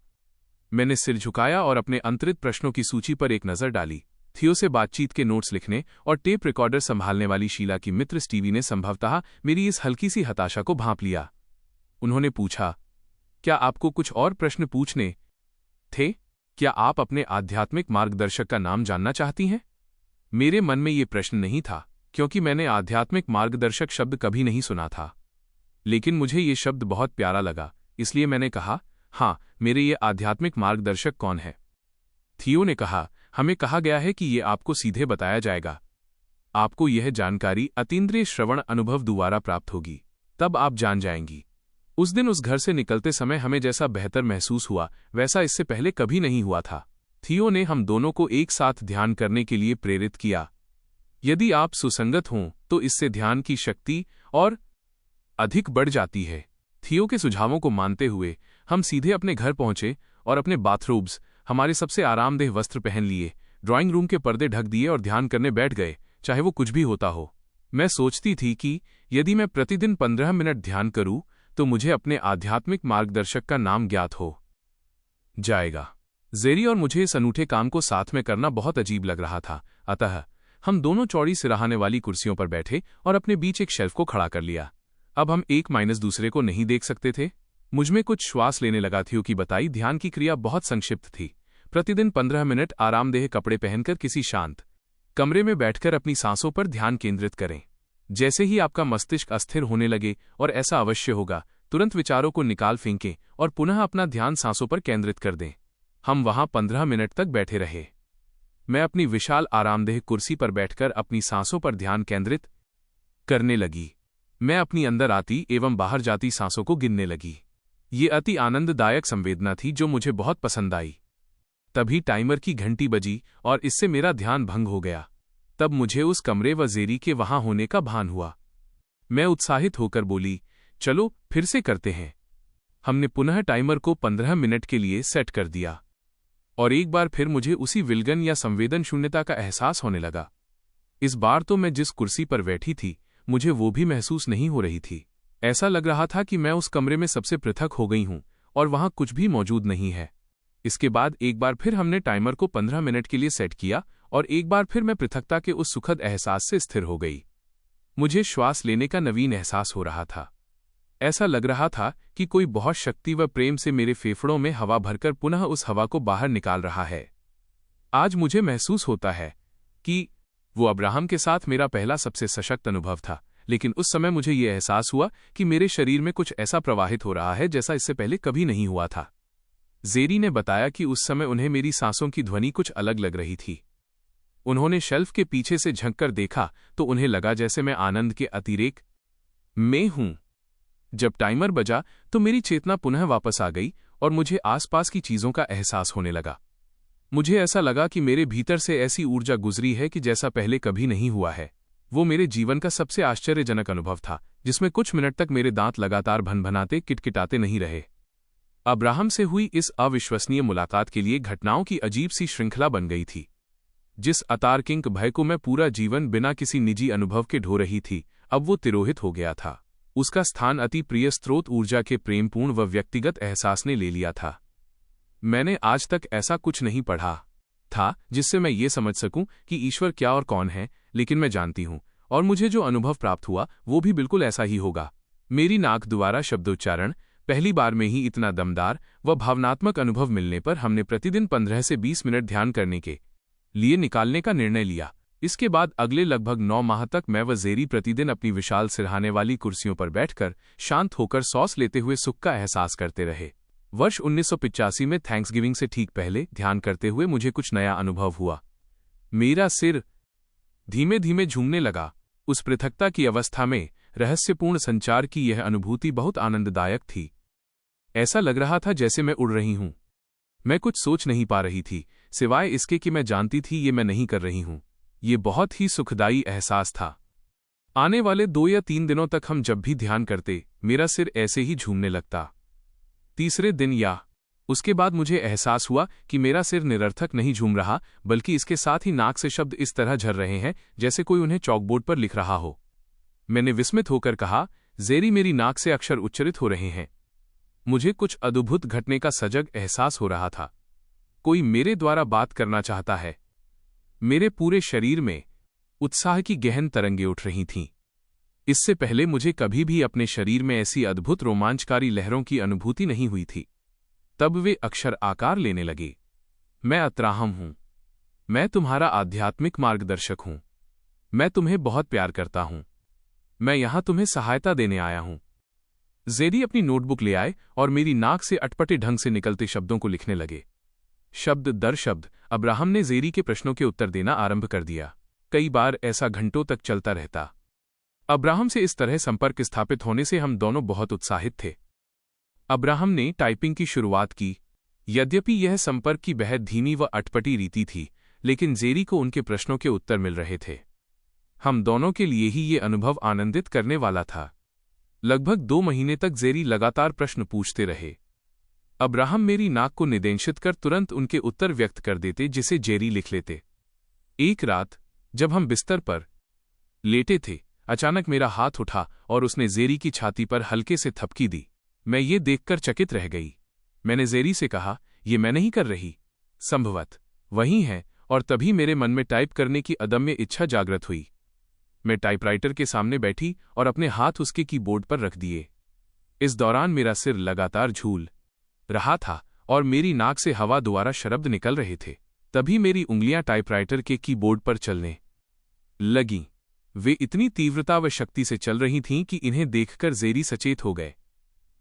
मैंने सिर झुकाया और अपने अंतरित प्रश्नों की सूची पर एक नजर डाली। थियो से बातचीत के नोट्स लिखने और टेप रिकॉर्डर संभालने वाली शीला की मित्र स्टीवी ने संभवतः मेरी इस हल्की सी हताशा को भांप लिया। उन्होंने पूछा, क्या आपको कुछ और प्रश्न पूछने थे? क्या आप अपने आध्यात्मिक मार्गदर्शक का नाम जानना चाहती हैं? मेरे मन में ये प्रश्न नहीं था क्योंकि मैंने आध्यात्मिक मार्गदर्शक शब्द कभी नहीं सुना था, लेकिन मुझे ये शब्द बहुत प्यारा लगा, इसलिए मैंने कहा, हाँ, मेरे ये आध्यात्मिक मार्गदर्शक कौन है? थियो ने कहा, हमें कहा गया है कि ये आपको सीधे बताया जाएगा। आपको यह जानकारी अतीन्द्रिय श्रवण अनुभव द्वारा प्राप्त होगी, तब आप जान जाएंगी। उस दिन उस घर से निकलते समय हमें जैसा बेहतर महसूस हुआ वैसा इससे पहले कभी नहीं हुआ था। थियो ने हम दोनों को एक साथ ध्यान करने के लिए प्रेरित किया। यदि आप सुसंगत हों तो इससे ध्यान की शक्ति और अधिक बढ़ जाती है। थियो के सुझावों को मानते हुए हम सीधे अपने घर पहुंचे और अपने बाथरोब्स, हमारे सबसे आरामदेह वस्त्र पहन लिए, ड्राइंग रूम के पर्दे ढक दिए और ध्यान करने बैठ गए, चाहे वो कुछ भी होता हो। मैं सोचती थी कि यदि मैं प्रतिदिन 15 मिनट ध्यान करूं तो मुझे अपने आध्यात्मिक मार्गदर्शक का नाम ज्ञात हो जाएगा। जेरी और मुझे इस अनूठे काम को साथ में करना बहुत अजीब लग रहा था, अतः हम दोनों चौड़ी सिराहाने वाली कुर्सियों पर बैठे और अपने बीच एक शेल्फ को खड़ा कर लिया। अब हम एक माइनस दूसरे को नहीं देख सकते थे। मुझमें कुछ श्वास लेने लगा। थियो की बताई ध्यान की क्रिया बहुत संक्षिप्त थी। प्रतिदिन 15 मिनट आरामदेह कपड़े पहनकर किसी शांत कमरे में बैठकर अपनी सांसों पर ध्यान केंद्रित करें। जैसे ही आपका मस्तिष्क अस्थिर होने लगे, और ऐसा अवश्य होगा, तुरंत विचारों को निकाल फेंकें और पुनः अपना ध्यान सांसों पर केंद्रित कर दें। हम वहां 15 मिनट तक बैठे रहे। मैं अपनी विशाल आरामदेह कुर्सी पर बैठकर अपनी सांसों पर ध्यान केंद्रित करने लगी। मैं अपनी अंदर आती एवं बाहर जाती सांसों को गिनने लगी। ये अति आनंददायक संवेदना थी जो मुझे बहुत पसंद आई। तभी टाइमर की घंटी बजी और इससे मेरा ध्यान भंग हो गया। तब मुझे उस कमरे व जेरी के वहां होने का भान हुआ। मैं उत्साहित होकर बोली, चलो फिर से करते हैं। हमने पुनः टाइमर को 15 मिनट के लिए सेट कर दिया और एक बार फिर मुझे उसी विलगन या संवेदन शून्यता का एहसास होने लगा। इस बार तो मैं जिस कुर्सी पर बैठी थी, मुझे वो भी महसूस नहीं हो रही थी। ऐसा लग रहा था कि मैं उस कमरे में सबसे पृथक हो गई हूं और वहां कुछ भी मौजूद नहीं है। इसके बाद एक बार फिर हमने टाइमर को 15 मिनट के लिए सेट किया और एक बार फिर मैं पृथकता के उस सुखद एहसास से स्थिर हो गई। मुझे श्वास लेने का नवीन एहसास हो रहा था। ऐसा लग रहा था कि कोई बहुत शक्ति व प्रेम से मेरे फेफड़ों में हवा भरकर पुनः उस हवा को बाहर निकाल रहा है। आज मुझे महसूस होता है कि वो अब्राहम के साथ मेरा पहला सबसे सशक्त अनुभव था, लेकिन उस समय मुझे ये एहसास हुआ कि मेरे शरीर में कुछ ऐसा प्रवाहित हो रहा है जैसा इससे पहले कभी नहीं हुआ था। जेरी ने बताया कि उस समय उन्हें मेरी सांसों की ध्वनि कुछ अलग लग रही थी। उन्होंने शेल्फ के पीछे से झंककर देखा तो उन्हें लगा जैसे मैं आनंद के अतिरेक में हूं। जब टाइमर बजा तो मेरी चेतना पुनः वापस आ गई और मुझे आसपास की चीजों का एहसास होने लगा। मुझे ऐसा लगा कि मेरे भीतर से ऐसी ऊर्जा गुजरी है कि जैसा पहले कभी नहीं हुआ है। वो मेरे जीवन का सबसे आश्चर्यजनक अनुभव था, जिसमें कुछ मिनट तक मेरे दांत लगातार भनभनाते किटकिटाते नहीं रहे। अब्राहम से हुई इस अविश्वसनीय मुलाकात के लिए घटनाओं की अजीब सी श्रृंखला बन गई थी। जिस अतार्किक भय को मैं पूरा जीवन बिना किसी निजी अनुभव के ढो रही थी, अब वो तिरोहित हो गया था। उसका स्थान अति प्रिय स्रोत ऊर्जा के प्रेमपूर्ण व व्यक्तिगत एहसास ने ले लिया था। मैंने आज तक ऐसा कुछ नहीं पढ़ा था जिससे मैं ये समझ सकूं कि ईश्वर क्या और कौन है, लेकिन मैं जानती हूं और मुझे जो अनुभव प्राप्त हुआ वो भी बिल्कुल ऐसा ही होगा। मेरी नाक द्वारा शब्दोच्चारण पहली बार में ही इतना दमदार व भावनात्मक अनुभव मिलने पर हमने प्रतिदिन 15 से 20 मिनट ध्यान करने के लिए निकालने का निर्णय लिया। इसके बाद अगले लगभग 9 माह तक मैं व जेरी प्रतिदिन अपनी विशाल सिरहाने वाली कुर्सियों पर बैठकर शांत होकर सॉस लेते हुए सुख का एहसास करते रहे। वर्ष 1985 में थैंक्सगिविंग से ठीक पहले ध्यान करते हुए मुझे कुछ नया अनुभव हुआ। मेरा सिर धीमे धीमे झूमने लगा। उस पृथकता की अवस्था में रहस्यपूर्ण संचार की यह अनुभूति बहुत आनंददायक थी। ऐसा लग रहा था जैसे मैं उड़ रही हूं। मैं कुछ सोच नहीं पा रही थी, सिवाय इसके कि मैं जानती थी ये मैं नहीं कर रही हूं। ये बहुत ही सुखदायी एहसास था। आने वाले 2 या 3 दिनों तक हम जब भी ध्यान करते, मेरा सिर ऐसे ही झूमने लगता। तीसरे दिन या उसके बाद मुझे एहसास हुआ कि मेरा सिर निरर्थक नहीं झूम रहा, बल्कि इसके साथ ही नाक से शब्द इस तरह झर रहे हैं जैसे कोई उन्हें चॉकबोर्ड पर लिख रहा हो। मैंने विस्मित होकर कहा, जेरी, मेरी नाक से अक्षर उच्चरित हो रहे हैं। मुझे कुछ अद्भुत घटने का सजग एहसास हो रहा था। कोई मेरे द्वारा बात करना चाहता है। मेरे पूरे शरीर में उत्साह की गहन तरंगें उठ रही थीं। इससे पहले मुझे कभी भी अपने शरीर में ऐसी अद्भुत रोमांचकारी लहरों की अनुभूति नहीं हुई थी। तब वे अक्षर आकार लेने लगे। मैं अब्राहम हूं। मैं तुम्हारा आध्यात्मिक मार्गदर्शक हूं। मैं तुम्हें बहुत प्यार करता हूं। मैं यहां तुम्हें सहायता देने आया हूं। जेरी अपनी नोटबुक ले आए और मेरी नाक से अटपटे ढंग से निकलते शब्दों को लिखने लगे। शब्द दर शब्द अब्राहम ने जेरी के प्रश्नों के उत्तर देना आरंभ कर दिया। कई बार ऐसा घंटों तक चलता रहता। अब्राहम से इस तरह संपर्क स्थापित होने से हम दोनों बहुत उत्साहित थे। अब्राहम ने टाइपिंग की शुरुआत की। यद्यपि यह संपर्क की बेहद धीमी व अटपटी रीति थी, लेकिन जेरी को उनके प्रश्नों के उत्तर मिल रहे थे। हम दोनों के लिए ही ये अनुभव आनंदित करने वाला था। लगभग 2 महीने तक जेरी लगातार प्रश्न पूछते रहे। अब्राहम मेरी नाक को निदेशित कर तुरंत उनके उत्तर व्यक्त कर देते, जिसे जेरी लिख लेते। एक रात जब हम बिस्तर पर लेटे थे, अचानक मेरा हाथ उठा और उसने जेरी की छाती पर हल्के से थपकी दी। मैं ये देखकर चकित रह गई। मैंने जेरी से कहा, ये मैं नहीं कर रही, संभवत वही है, और तभी मेरे मन में टाइप करने की अदम्य इच्छा जागृत हुई। मैं टाइपराइटर के सामने बैठी और अपने हाथ उसके कीबोर्ड पर रख दिए। इस दौरान मेरा सिर लगातार झूल रहा था और मेरी नाक से हवा द्वारा शब्द निकल रहे थे। तभी मेरी उंगलियां टाइपराइटर के कीबोर्ड पर चलने लगीं। वे इतनी तीव्रता व शक्ति से चल रही थीं कि इन्हें देखकर जेरी सचेत हो गए।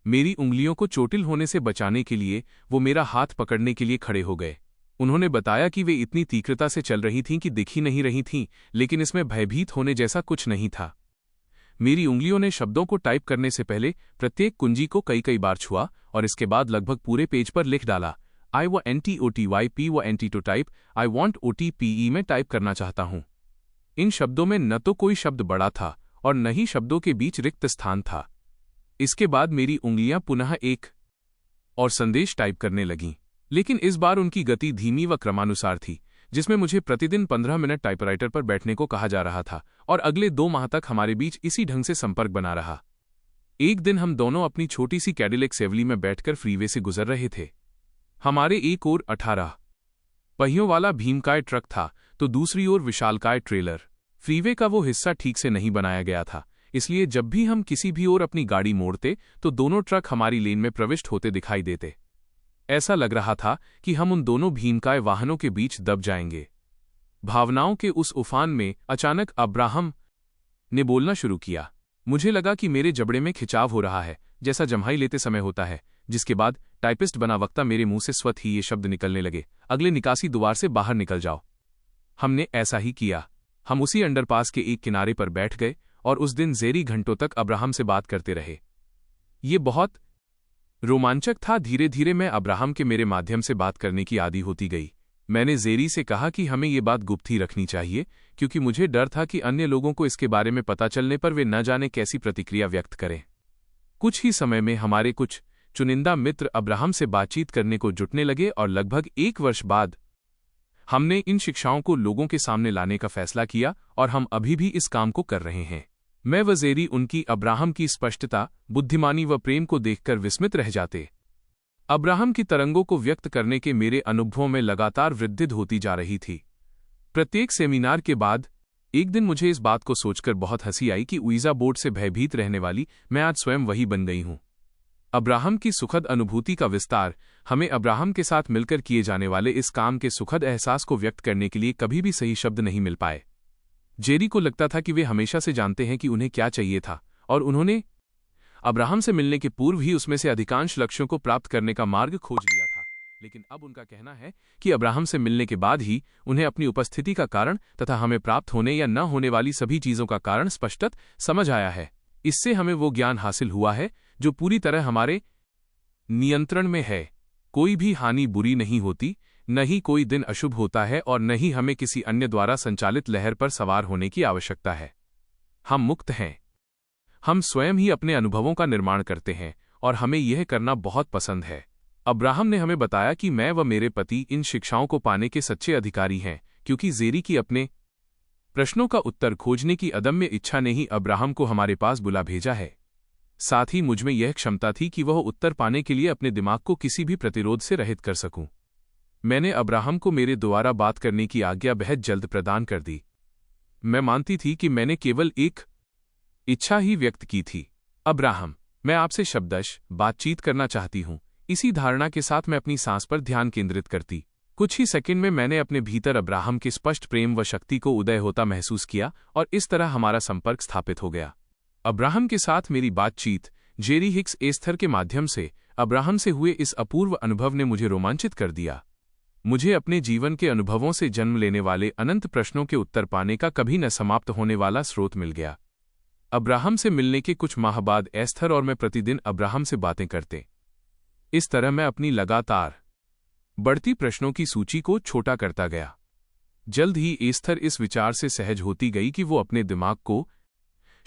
मेरी उंगलियों को चोटिल होने से बचाने के लिए वो मेरा हाथ पकड़ने के लिए खड़े हो गए। उन्होंने बताया कि वे इतनी तीव्रता से चल रही थीं कि दिख ही नहीं रही थीं, लेकिन इसमें भयभीत होने जैसा कुछ नहीं था। मेरी उंगलियों ने शब्दों को टाइप करने से पहले प्रत्येक कुंजी को कई बार छुआ और इसके बाद लगभग पूरे पेज पर लिख डाला। आई व NTOTYP व NT to type, I want OTPE में टाइप करना चाहता हूं। इन शब्दों में न तो कोई शब्द बड़ा था और न ही शब्दों के बीच रिक्त स्थान था। इसके बाद मेरी उंगलियां पुनः एक और संदेश टाइप करने लगीं, लेकिन इस बार उनकी गति धीमी व क्रमानुसार थी, जिसमें मुझे प्रतिदिन 15 मिनट टाइपराइटर पर बैठने को कहा जा रहा था और अगले 2 माह तक हमारे बीच इसी ढंग से संपर्क बना रहा। एक दिन हम दोनों अपनी छोटी सी कैडिलैक सेवली में बैठकर फ्रीवे से गुजर रहे थे। हमारे एक ओर 18 पहियों वाला भीमकाय ट्रक था तो दूसरी ओर विशालकाय ट्रेलर। फ्रीवे का वो हिस्सा ठीक से नहीं बनाया गया था, इसलिए जब भी हम किसी भी ओर अपनी गाड़ी मोड़ते तो दोनों ट्रक हमारी लेन में प्रविष्ट होते दिखाई देते। ऐसा लग रहा था कि हम उन दोनों भीमकाय वाहनों के बीच दब जाएंगे। भावनाओं के उस उफान में अचानक अब्राहम ने बोलना शुरू किया। मुझे लगा कि मेरे जबड़े में खिंचाव हो रहा है, जैसा जम्हाई लेते समय होता है, जिसके बाद टाइपिस्ट बना वक्ता मेरे मुंह से स्वतः ही ये शब्द निकलने लगे, अगले निकासी द्वार से बाहर निकल जाओ। हमने ऐसा ही किया। हम उसी अंडरपास के एक किनारे पर बैठ गए और उस दिन जेरी घंटों तक अब्राहम से बात करते रहे। ये बहुत रोमांचक था। धीरे धीरे मैं अब्राहम के मेरे माध्यम से बात करने की आदी होती गई। मैंने जेरी से कहा कि हमें ये बात गुप्त ही रखनी चाहिए, क्योंकि मुझे डर था कि अन्य लोगों को इसके बारे में पता चलने पर वे न जाने कैसी प्रतिक्रिया व्यक्त करें। कुछ ही समय में हमारे कुछ चुनिंदा मित्र अब्राहम से बातचीत करने को जुटने लगे और लगभग 1 वर्ष बाद हमने इन शिक्षाओं को लोगों के सामने लाने का फैसला किया और हम अभी भी इस काम को कर रहे हैं। मैं व जेरी उनकी अब्राहम की स्पष्टता, बुद्धिमानी व प्रेम को देखकर विस्मित रह जाते। अब्राहम की तरंगों को व्यक्त करने के मेरे अनुभवों में लगातार वृद्धि होती जा रही थी। प्रत्येक सेमिनार के बाद एक दिन मुझे इस बात को सोचकर बहुत हंसी आई कि उइजा बोर्ड से भयभीत रहने वाली मैं आज स्वयं वही बन गई हूं। अब्राहम की सुखद अनुभूति का विस्तार हमें अब्राहम के साथ मिलकर किए जाने वाले इस काम के सुखद एहसास को व्यक्त करने के लिए कभी भी सही शब्द नहीं मिल पाए। जेरी को लगता था कि वे हमेशा से जानते हैं कि उन्हें क्या चाहिए था और उन्होंने अब्राहम से मिलने के पूर्व ही उसमें से अधिकांश लक्ष्यों को प्राप्त करने का मार्ग खोज लिया था। लेकिन अब उनका कहना है कि अब्राहम से मिलने के बाद ही उन्हें अपनी उपस्थिति का कारण तथा हमें प्राप्त होने या न होने वाली सभी चीजों का कारण स्पष्टत समझ आया है। इससे हमें वो ज्ञान हासिल हुआ है जो पूरी तरह हमारे नियंत्रण में है। कोई भी हानि बुरी नहीं होती, न ही कोई दिन अशुभ होता है और न ही हमें किसी अन्य द्वारा संचालित लहर पर सवार होने की आवश्यकता है। हम मुक्त हैं। हम स्वयं ही अपने अनुभवों का निर्माण करते हैं और हमें यह करना बहुत पसंद है। अब्राहम ने हमें बताया कि मैं व मेरे पति इन शिक्षाओं को पाने के सच्चे अधिकारी हैं, क्योंकि जेरी की अपने प्रश्नों का उत्तर खोजने की अदम्य इच्छा ने ही अब्राहम को हमारे पास बुला भेजा है। साथ ही मुझमें यह क्षमता थी कि वह उत्तर पाने के लिए अपने दिमाग को किसी भी प्रतिरोध से रहित कर सकूं। मैंने अब्राहम को मेरे द्वारा बात करने की आज्ञा बेहद जल्द प्रदान कर दी। मैं मानती थी कि मैंने केवल एक इच्छा ही व्यक्त की थी। अब्राहम, मैं आपसे शब्दश बातचीत करना चाहती हूं। इसी धारणा के साथ मैं अपनी सांस पर ध्यान केंद्रित करती। कुछ ही सेकंड में मैंने अपने भीतर अब्राहम के स्पष्ट प्रेम व शक्ति को उदय होता महसूस किया और इस तरह हमारा संपर्क स्थापित हो गया। अब्राहम के साथ मेरी बातचीत जेरी हिक्स एस्थर के माध्यम से अब्राहम से हुए इस अपूर्व अनुभव ने मुझे रोमांचित कर दिया। मुझे अपने जीवन के अनुभवों से जन्म लेने वाले अनंत प्रश्नों के उत्तर पाने का कभी न समाप्त होने वाला स्रोत मिल गया। अब्राहम से मिलने के कुछ माह बाद एस्थर और मैं प्रतिदिन अब्राहम से बातें करते। इस तरह मैं अपनी लगातार बढ़ती प्रश्नों की सूची को छोटा करता गया। जल्द ही एस्थर इस विचार से सहज होती गई कि वो अपने दिमाग को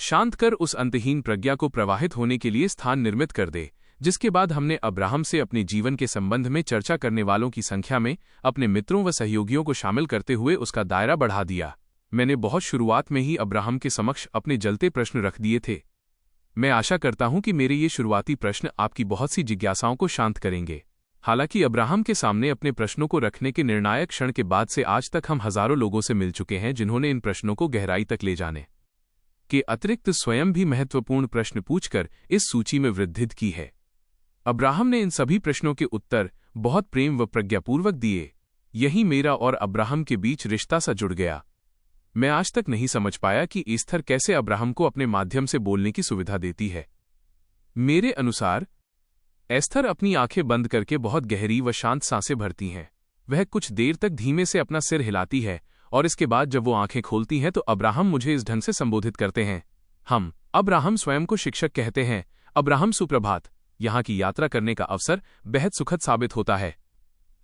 शांत कर उस अंतहीन प्रज्ञा को प्रवाहित होने के लिए स्थान निर्मित कर दे। जिसके बाद हमने अब्राहम से अपने जीवन के संबंध में चर्चा करने वालों की संख्या में अपने मित्रों व सहयोगियों को शामिल करते हुए उसका दायरा बढ़ा दिया। मैंने बहुत शुरुआत में ही अब्राहम के समक्ष अपने जलते प्रश्न रख दिए थे। मैं आशा करता हूं कि मेरे ये शुरुआती प्रश्न आपकी बहुत सी जिज्ञासाओं को शांत करेंगे। हालांकि अब्राहम के सामने अपने प्रश्नों को रखने के निर्णायक क्षण के बाद से आज तक हम हजारों लोगों से मिल चुके हैं जिन्होंने इन प्रश्नों को गहराई तक ले जाने के अतिरिक्त स्वयं भी महत्वपूर्ण प्रश्न पूछकर इस सूची में वृद्धित की है। अब्राहम ने इन सभी प्रश्नों के उत्तर बहुत प्रेम व प्रज्ञापूर्वक दिए। यही मेरा और अब्राहम के बीच रिश्ता सा जुड़ गया। मैं आज तक नहीं समझ पाया कि ईस्थर कैसे अब्राहम को अपने माध्यम से बोलने की सुविधा देती है। मेरे अनुसार एस्थर अपनी आंखें बंद करके बहुत गहरी व शांत सांसें भरती हैं। वह कुछ देर तक धीमे से अपना सिर हिलाती है और इसके बाद जब वो आंखें खोलती हैं तो अब्राहम मुझे इस ढंग से संबोधित करते हैं। हम अब्राहम स्वयं को शिक्षक कहते हैं। अब्राहम सुप्रभात। यहाँ की यात्रा करने का अवसर बेहद सुखद साबित होता है।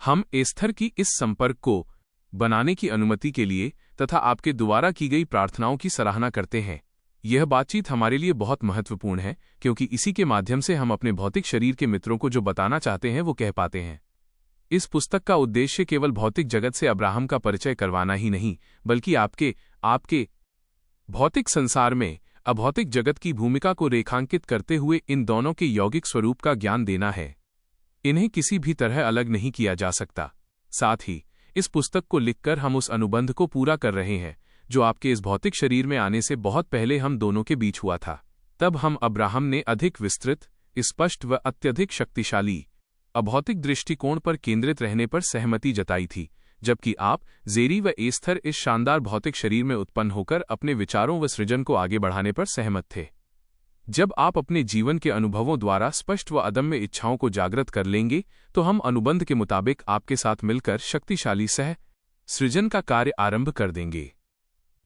हम एस्थर की इस संपर्क को बनाने की अनुमति के लिए तथा आपके द्वारा की गई प्रार्थनाओं की सराहना करते हैं। यह बातचीत हमारे लिए बहुत महत्वपूर्ण है क्योंकि इसी के माध्यम से हम अपने भौतिक शरीर के मित्रों को जो बताना चाहते हैं वो कह पाते हैं। इस पुस्तक का उद्देश्य केवल भौतिक जगत से अब्राहम का परिचय करवाना ही नहीं बल्कि आपके भौतिक संसार में अभौतिक जगत की भूमिका को रेखांकित करते हुए इन दोनों के यौगिक स्वरूप का ज्ञान देना है। इन्हें किसी भी तरह अलग नहीं किया जा सकता। साथ ही इस पुस्तक को लिखकर हम उस अनुबंध को पूरा कर रहे हैं जो आपके इस भौतिक शरीर में आने से बहुत पहले हम दोनों के बीच हुआ था। तब हम अब्राहम ने अधिक विस्तृत, स्पष्ट व अत्यधिक शक्तिशाली अभौतिक दृष्टिकोण पर केंद्रित रहने पर सहमति जताई थी, जबकि आप जेरी व एस्थर इस शानदार भौतिक शरीर में उत्पन्न होकर अपने विचारों व सृजन को आगे बढ़ाने पर सहमत थे। जब आप अपने जीवन के अनुभवों द्वारा स्पष्ट व अदम्य इच्छाओं को जागृत कर लेंगे तो हम अनुबंध के मुताबिक आपके साथ मिलकर शक्तिशाली सह सृजन का कार्य आरंभ कर देंगे।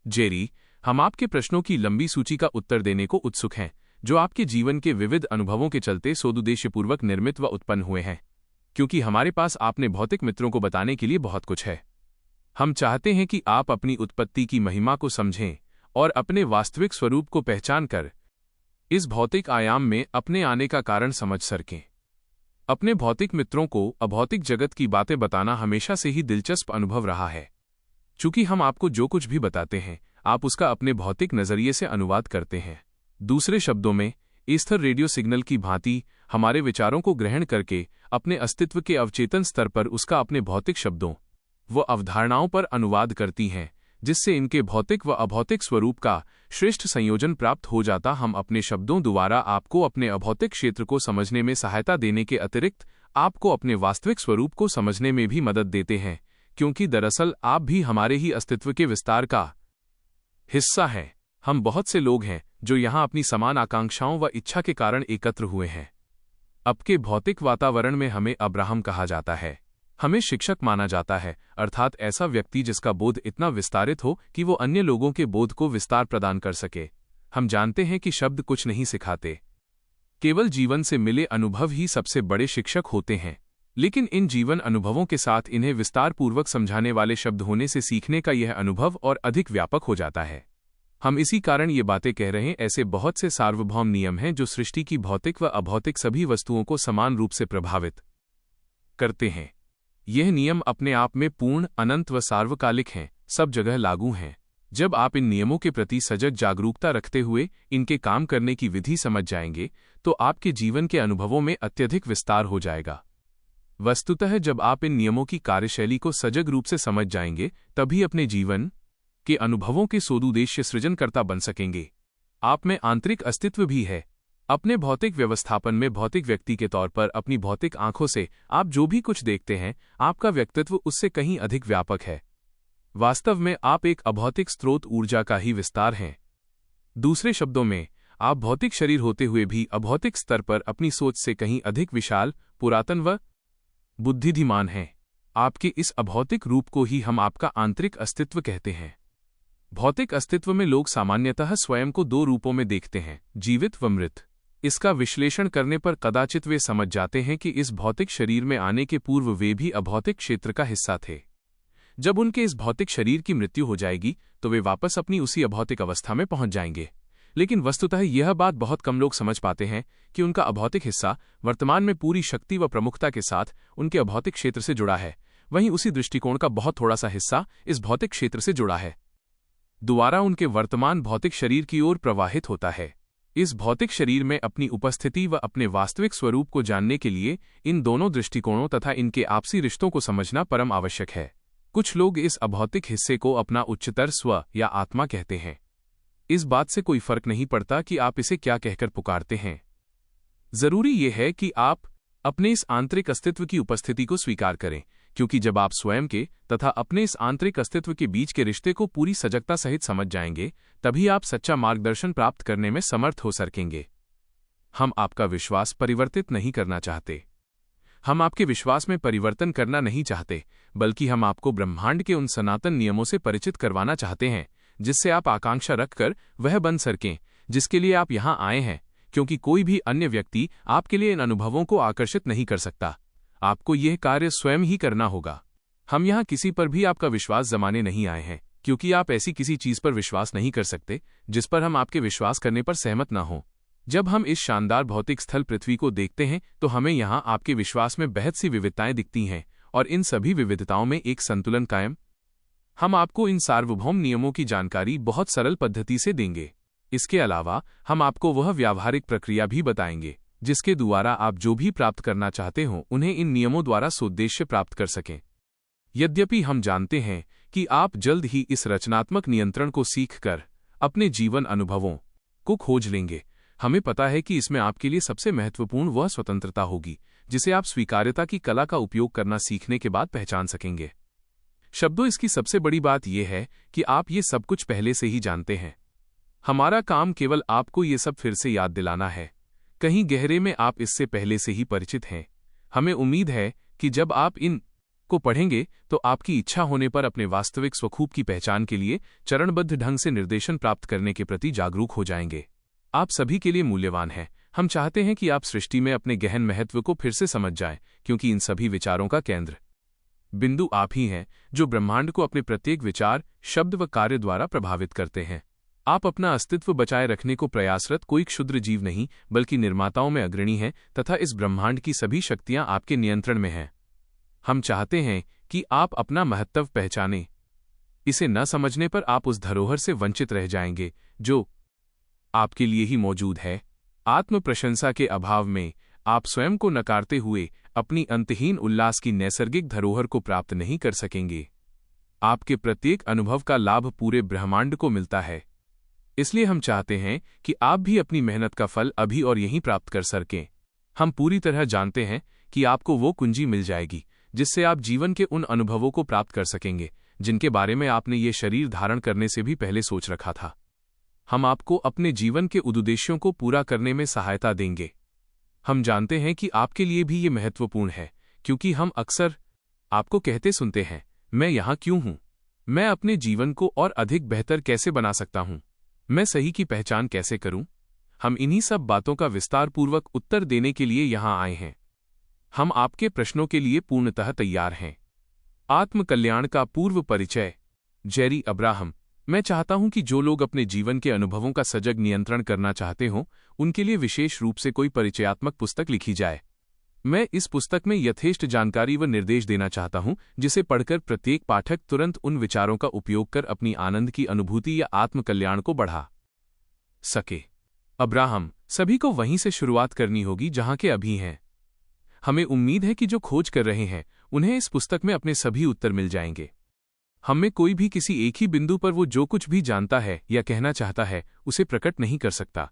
जेरी, हम आपके प्रश्नों की लंबी सूची का उत्तर देने को उत्सुक हैं जो आपके जीवन के विविध अनुभवों के चलते सदुद्देश्यपूर्वक निर्मित व उत्पन्न हुए हैं। क्योंकि हमारे पास आपने भौतिक मित्रों को बताने के लिए बहुत कुछ है। हम चाहते हैं कि आप अपनी उत्पत्ति की महिमा को समझें और अपने वास्तविक स्वरूप को पहचान कर इस भौतिक आयाम में अपने आने का कारण समझ सकें। अपने भौतिक मित्रों को अभौतिक जगत की बातें बताना हमेशा से ही दिलचस्प अनुभव रहा है। चूंकि हम आपको जो कुछ भी बताते हैं आप उसका अपने भौतिक नजरिए से अनुवाद करते हैं। दूसरे शब्दों में ईस्थर रेडियो सिग्नल की भांति हमारे विचारों को ग्रहण करके अपने अस्तित्व के अवचेतन स्तर पर उसका अपने भौतिक शब्दों व अवधारणाओं पर अनुवाद करती हैं, जिससे इनके भौतिक व अभौतिक स्वरूप का श्रेष्ठ संयोजन प्राप्त हो जाता। हम अपने शब्दों द्वारा आपको अपने अभौतिक क्षेत्र को समझने में सहायता देने के अतिरिक्त आपको अपने वास्तविक स्वरूप को समझने में भी मदद देते हैं, क्योंकि दरअसल आप भी हमारे ही अस्तित्व के विस्तार का हिस्सा हैं। हम बहुत से लोग हैं जो यहाँ अपनी समान आकांक्षाओं व इच्छा के कारण एकत्र हुए हैं। अब के भौतिक वातावरण में हमें अब्राहम कहा जाता है। हमें शिक्षक माना जाता है, अर्थात ऐसा व्यक्ति जिसका बोध इतना विस्तारित हो कि वो अन्य लोगों के बोध को विस्तार प्रदान कर सके। हम जानते हैं कि शब्द कुछ नहीं सिखाते, केवल जीवन से मिले अनुभव ही सबसे बड़े शिक्षक होते हैं। लेकिन इन जीवन अनुभवों के साथ इन्हें विस्तारपूर्वक समझाने वाले शब्द होने से सीखने का यह अनुभव और अधिक व्यापक हो जाता है। हम इसी कारण ये बातें कह रहे हैं। ऐसे बहुत से सार्वभौम नियम हैं जो सृष्टि की भौतिक व अभौतिक सभी वस्तुओं को समान रूप से प्रभावित करते हैं। यह नियम अपने आप में पूर्ण, अनंत व सार्वकालिक हैं, सब जगह लागू हैं। जब आप इन नियमों के प्रति सजग जागरूकता रखते हुए इनके काम करने की विधि समझ जाएंगे तो आपके जीवन के अनुभवों में अत्यधिक विस्तार हो जाएगा। वस्तुतः जब आप इन नियमों की कार्यशैली को सजग रूप से समझ जाएंगे तभी अपने जीवन के अनुभवों के सोदुद्देश्य सृजनकर्ता बन सकेंगे। आप में आंतरिक अस्तित्व भी है। अपने भौतिक व्यवस्थापन में भौतिक व्यक्ति के तौर पर अपनी भौतिक आंखों से आप जो भी कुछ देखते हैं आपका व्यक्तित्व उससे कहीं अधिक व्यापक है। वास्तव में आप एक अभौतिक स्रोत ऊर्जा का ही विस्तार हैं। दूसरे शब्दों में आप भौतिक शरीर होते हुए भी अभौतिक स्तर पर अपनी सोच से कहीं अधिक विशाल, पुरातन व बुद्धिमान हैं। आपके इस अभौतिक रूप को ही हम आपका आंतरिक अस्तित्व कहते हैं। भौतिक अस्तित्व में लोग सामान्यतः स्वयं को दो रूपों में देखते हैं, जीवित व मृत। इसका विश्लेषण करने पर कदाचित वे समझ जाते हैं कि इस भौतिक शरीर में आने के पूर्व वे भी अभौतिक क्षेत्र का हिस्सा थे। जब उनके इस भौतिक शरीर की मृत्यु हो जाएगी तो वे वापस अपनी उसी अभौतिक अवस्था में पहुंच जाएंगे। लेकिन वस्तुतः यह बात बहुत कम लोग समझ पाते हैं कि उनका अभौतिक हिस्सा वर्तमान में पूरी शक्ति व प्रमुखता के साथ उनके अभौतिक क्षेत्र से जुड़ा है, वहीं उसी दृष्टिकोण का बहुत थोड़ा सा हिस्सा इस भौतिक क्षेत्र से जुड़ा है, दोबारा उनके वर्तमान भौतिक शरीर की ओर प्रवाहित होता है। इस भौतिक शरीर में अपनी उपस्थिति व अपने वास्तविक स्वरूप को जानने के लिए इन दोनों दृष्टिकोणों तथा इनके आपसी रिश्तों को समझना परम आवश्यक है। कुछ लोग इस अभौतिक हिस्से को अपना उच्चतर स्व या आत्मा कहते हैं। इस बात से कोई फर्क नहीं पड़ता कि आप इसे क्या कहकर पुकारते हैं। जरूरी यह है कि आप अपने इस आंतरिक अस्तित्व की उपस्थिति को स्वीकार करें, क्योंकि जब आप स्वयं के तथा अपने इस आंतरिक अस्तित्व के बीच के रिश्ते को पूरी सजगता सहित समझ जाएंगे, तभी आप सच्चा मार्गदर्शन प्राप्त करने में समर्थ हो सकेंगे। हम आपका विश्वास परिवर्तित नहीं करना चाहते। हम आपके विश्वास में परिवर्तन करना नहीं चाहते, बल्कि हम आपको ब्रह्मांड के उन सनातन नियमों से परिचित करवाना चाहते हैं जिससे आप आकांक्षा रखकर वह बन सकें जिसके लिए आप यहां आए हैं, क्योंकि कोई भी अन्य व्यक्ति आपके लिए इन अनुभवों को आकर्षित नहीं कर सकता। आपको यह कार्य स्वयं ही करना होगा। हम यहां किसी पर भी आपका विश्वास जमाने नहीं आए हैं, क्योंकि आप ऐसी किसी चीज पर विश्वास नहीं कर सकते जिस पर हम आपके विश्वास करने पर सहमत न हों। जब हम इस शानदार भौतिक स्थल पृथ्वी को देखते हैं तो हमें यहाँ आपके विश्वास में बहुत सी विविधताएं दिखती हैं, और इन सभी विविधताओं में एक संतुलन कायम। हम आपको इन सार्वभौम नियमों की जानकारी बहुत सरल पद्धति से देंगे। इसके अलावा हम आपको वह व्यावहारिक प्रक्रिया भी बताएंगे जिसके द्वारा आप जो भी प्राप्त करना चाहते हो उन्हें इन नियमों द्वारा सोद्देश्य प्राप्त कर सकें। यद्यपि हम जानते हैं कि आप जल्द ही इस रचनात्मक नियंत्रण को सीखकर अपने जीवन अनुभवों को खोज लेंगे, हमें पता है कि इसमें आपके लिए सबसे महत्वपूर्ण वह स्वतंत्रता होगी जिसे आप स्वीकार्यता की कला का उपयोग करना सीखने के बाद पहचान सकेंगे। शब्दों, इसकी सबसे बड़ी बात यह है कि आप ये सब कुछ पहले से ही जानते हैं। हमारा काम केवल आपको ये सब फिर से याद दिलाना है। कहीं गहरे में आप इससे पहले से ही परिचित हैं। हमें उम्मीद है कि जब आप इन को पढ़ेंगे तो आपकी इच्छा होने पर अपने वास्तविक स्वरूप की पहचान के लिए चरणबद्ध ढंग से निर्देशन प्राप्त करने के प्रति जागरूक हो जाएंगे। आप सभी के लिए मूल्यवान है। हम चाहते हैं कि आप सृष्टि में अपने गहन महत्व को फिर से समझ जाएं, क्योंकि इन सभी विचारों का केंद्र बिंदु आप ही हैं, जो ब्रह्मांड को अपने प्रत्येक विचार, शब्द व कार्य द्वारा प्रभावित करते हैं। आप अपना अस्तित्व बचाए रखने को प्रयासरत कोई क्षुद्र जीव नहीं, बल्कि निर्माताओं में अग्रणी हैं तथा इस ब्रह्मांड की सभी शक्तियां आपके नियंत्रण में हैं। हम चाहते हैं कि आप अपना महत्व पहचानें। इसे न समझने पर आप उस धरोहर से वंचित रह जाएंगे जो आपके लिए ही मौजूद है। आत्म प्रशंसा के अभाव में आप स्वयं को नकारते हुए अपनी अंतहीन उल्लास की नैसर्गिक धरोहर को प्राप्त नहीं कर सकेंगे। आपके प्रत्येक अनुभव का लाभ पूरे ब्रह्मांड को मिलता है। इसलिए हम चाहते हैं कि आप भी अपनी मेहनत का फल अभी और यहीं प्राप्त कर सकें। हम पूरी तरह जानते हैं कि आपको वो कुंजी मिल जाएगी जिससे आप जीवन के उन अनुभवों को प्राप्त कर सकेंगे जिनके बारे में आपने ये शरीर धारण करने से भी पहले सोच रखा था। हम आपको अपने जीवन के उद्देश्यों को पूरा करने में सहायता देंगे। हम जानते हैं कि आपके लिए भी ये महत्वपूर्ण है, क्योंकि हम अक्सर आपको कहते सुनते हैं, मैं यहाँ क्यों हूँ, मैं अपने जीवन को और अधिक बेहतर कैसे बना सकता हूँ, मैं सही की पहचान कैसे करूँ। हम इन्हीं सब बातों का विस्तारपूर्वक उत्तर देने के लिए यहाँ आए हैं। हम आपके प्रश्नों के लिए पूर्णतः तैयार हैं। आत्मकल्याण का पूर्व परिचय। Jerry Abraham. मैं चाहता हूं कि जो लोग अपने जीवन के अनुभवों का सजग नियंत्रण करना चाहते हों, उनके लिए विशेष रूप से कोई परिचयात्मक पुस्तक लिखी जाए। मैं इस पुस्तक में यथेष्ट जानकारी व निर्देश देना चाहता हूं, जिसे पढ़कर प्रत्येक पाठक तुरंत उन विचारों का उपयोग कर अपनी आनंद की अनुभूति या आत्मकल्याण को बढ़ा सके। अब्राहम, सभी को वहीं से शुरुआत करनी होगी जहां के अभी हैं। हमें उम्मीद है कि जो खोज कर रहे हैं उन्हें इस पुस्तक में अपने सभी उत्तर मिल जाएंगे। हम में कोई भी किसी एक ही बिंदु पर वो जो कुछ भी जानता है या कहना चाहता है उसे प्रकट नहीं कर सकता।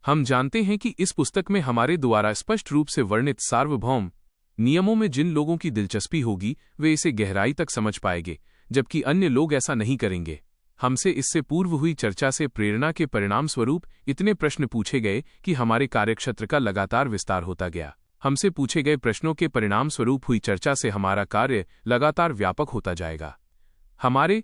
हम जानते हैं कि इस पुस्तक में हमारे द्वारा स्पष्ट रूप से वर्णित सार्वभौम नियमों में जिन लोगों की दिलचस्पी होगी वे इसे गहराई तक समझ पाएंगे, जबकि अन्य लोग ऐसा नहीं करेंगे। हमसे इससे पूर्व हुई चर्चा से प्रेरणा के परिणाम स्वरूप इतने प्रश्न पूछे गए कि हमारे कार्यक्षेत्र का लगातार विस्तार होता गया। हमसे पूछे गए प्रश्नों के परिणाम स्वरूप हुई चर्चा से हमारा कार्य लगातार व्यापक होता जाएगा। हमारे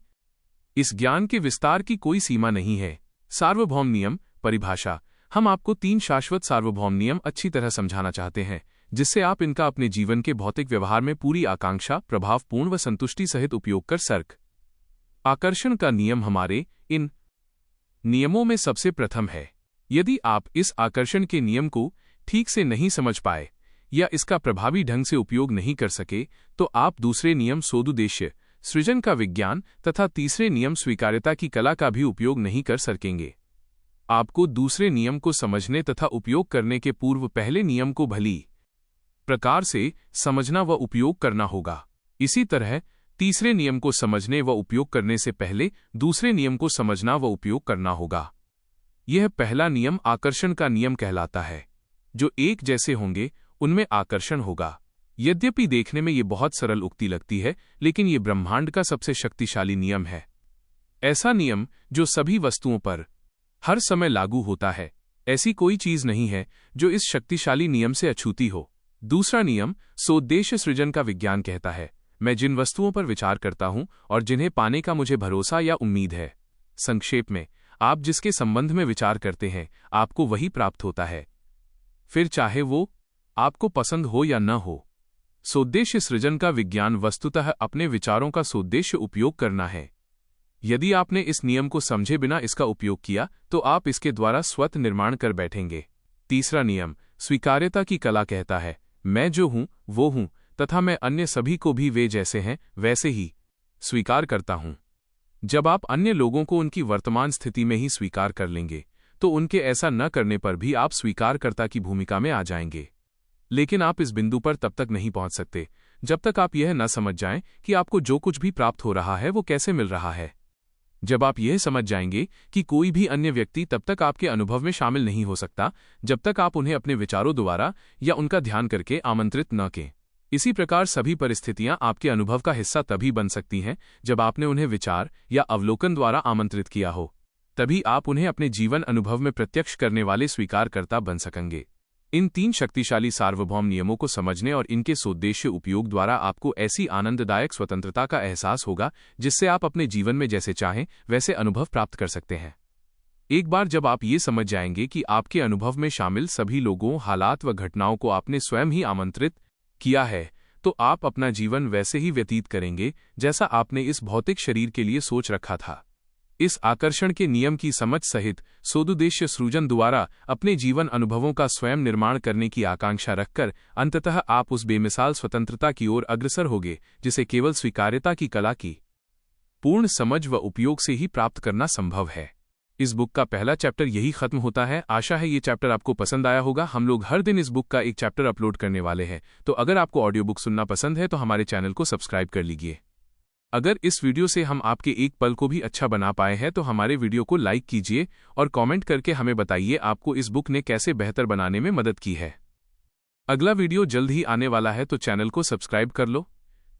इस ज्ञान के विस्तार की कोई सीमा नहीं है। सार्वभौम नियम परिभाषा। हम आपको 3 शाश्वत सार्वभौम नियम अच्छी तरह समझाना चाहते हैं, जिससे आप इनका अपने जीवन के भौतिक व्यवहार में पूरी आकांक्षा, प्रभावपूर्ण व संतुष्टि सहित उपयोग कर सक। आकर्षण का नियम हमारे इन नियमों में सबसे प्रथम है, यदि आप इस आकर्षण के नियम को ठीक से नहीं समझ पाए या इसका प्रभावी ढंग से उपयोग नहीं कर सके तो आप दूसरे नियम सोदुदेश्य सृजन का विज्ञान तथा तीसरे नियम स्वीकार्यता की कला का भी उपयोग नहीं कर सकेंगे। आपको दूसरे नियम को समझने तथा उपयोग करने के पूर्व पहले नियम को भली प्रकार से समझना व उपयोग करना होगा। इसी तरह तीसरे नियम को समझने व उपयोग करने से पहले दूसरे नियम को समझना व उपयोग करना होगा। यह पहला नियम आकर्षण का नियम कहलाता है। जो एक जैसे होंगे उनमें आकर्षण होगा। यद्यपि देखने में ये बहुत सरल उक्ति लगती है, लेकिन ये ब्रह्मांड का सबसे शक्तिशाली नियम है। ऐसा नियम जो सभी वस्तुओं पर हर समय लागू होता है। ऐसी कोई चीज नहीं है जो इस शक्तिशाली नियम से अछूती हो। दूसरा नियम सोद्देश्य सृजन का विज्ञान कहता है, मैं जिन वस्तुओं पर विचार करता हूं और जिन्हें पाने का मुझे भरोसा या उम्मीद है। संक्षेप में, आप जिसके संबंध में विचार करते हैं आपको वही प्राप्त होता है, फिर चाहे वो आपको पसंद हो या न हो। सोद्देश्य सृजन का विज्ञान वस्तुतः अपने विचारों का सोद्देश्य उपयोग करना है। यदि आपने इस नियम को समझे बिना इसका उपयोग किया तो आप इसके द्वारा स्वतः निर्माण कर बैठेंगे। तीसरा नियम स्वीकार्यता की कला कहता है, मैं जो हूं वो हूं तथा मैं अन्य सभी को भी वे जैसे हैं वैसे ही स्वीकार करता हूं। जब आप अन्य लोगों को उनकी वर्तमान स्थिति में ही स्वीकार कर लेंगे तो उनके ऐसा न करने पर भी आप स्वीकारकर्ता की भूमिका में आ जाएंगे। लेकिन आप इस बिंदु पर तब तक नहीं पहुंच सकते जब तक आप यह न समझ जाएं कि आपको जो कुछ भी प्राप्त हो रहा है वो कैसे मिल रहा है। जब आप यह समझ जाएंगे कि कोई भी अन्य व्यक्ति तब तक आपके अनुभव में शामिल नहीं हो सकता जब तक आप उन्हें अपने विचारों द्वारा या उनका ध्यान करके आमंत्रित न करें। इसी प्रकार सभी परिस्थितियां आपके अनुभव का हिस्सा तभी बन सकती हैं जब आपने उन्हें विचार या अवलोकन द्वारा आमंत्रित किया हो। तभी आप उन्हें अपने जीवन अनुभव में प्रत्यक्ष करने वाले स्वीकारकर्ता बन सकेंगे। इन तीन शक्तिशाली सार्वभौम नियमों को समझने और इनके सोद्देश्य उपयोग द्वारा आपको ऐसी आनंददायक स्वतंत्रता का एहसास होगा जिससे आप अपने जीवन में जैसे चाहें वैसे अनुभव प्राप्त कर सकते हैं। एक बार जब आप ये समझ जाएंगे कि आपके अनुभव में शामिल सभी लोगों, हालात व घटनाओं को आपने स्वयं ही आमंत्रित किया है तो आप अपना जीवन वैसे ही व्यतीत करेंगे जैसा आपने इस भौतिक शरीर के लिए सोच रखा था। इस आकर्षण के नियम की समझ सहित सोदुदेश्य सृजन द्वारा अपने जीवन अनुभवों का स्वयं निर्माण करने की आकांक्षा रखकर अंततः आप उस बेमिसाल स्वतंत्रता की ओर अग्रसर होंगे जिसे केवल स्वीकार्यता की कला की पूर्ण समझ व उपयोग से ही प्राप्त करना संभव है। इस बुक का पहला चैप्टर यही खत्म होता है। आशा है ये चैप्टर आपको पसंद आया होगा। हम लोग हर दिन इस बुक का एक चैप्टर अपलोड करने वाले हैं, तो अगर आपको ऑडियो बुक सुनना पसंद है तो हमारे चैनल को सब्सक्राइब कर लीजिए। अगर इस वीडियो से हम आपके एक पल को भी अच्छा बना पाए हैं तो हमारे वीडियो को लाइक कीजिए और कमेंट करके हमें बताइए आपको इस बुक ने कैसे बेहतर बनाने में मदद की है। अगला वीडियो जल्द ही आने वाला है तो चैनल को सब्सक्राइब कर लो।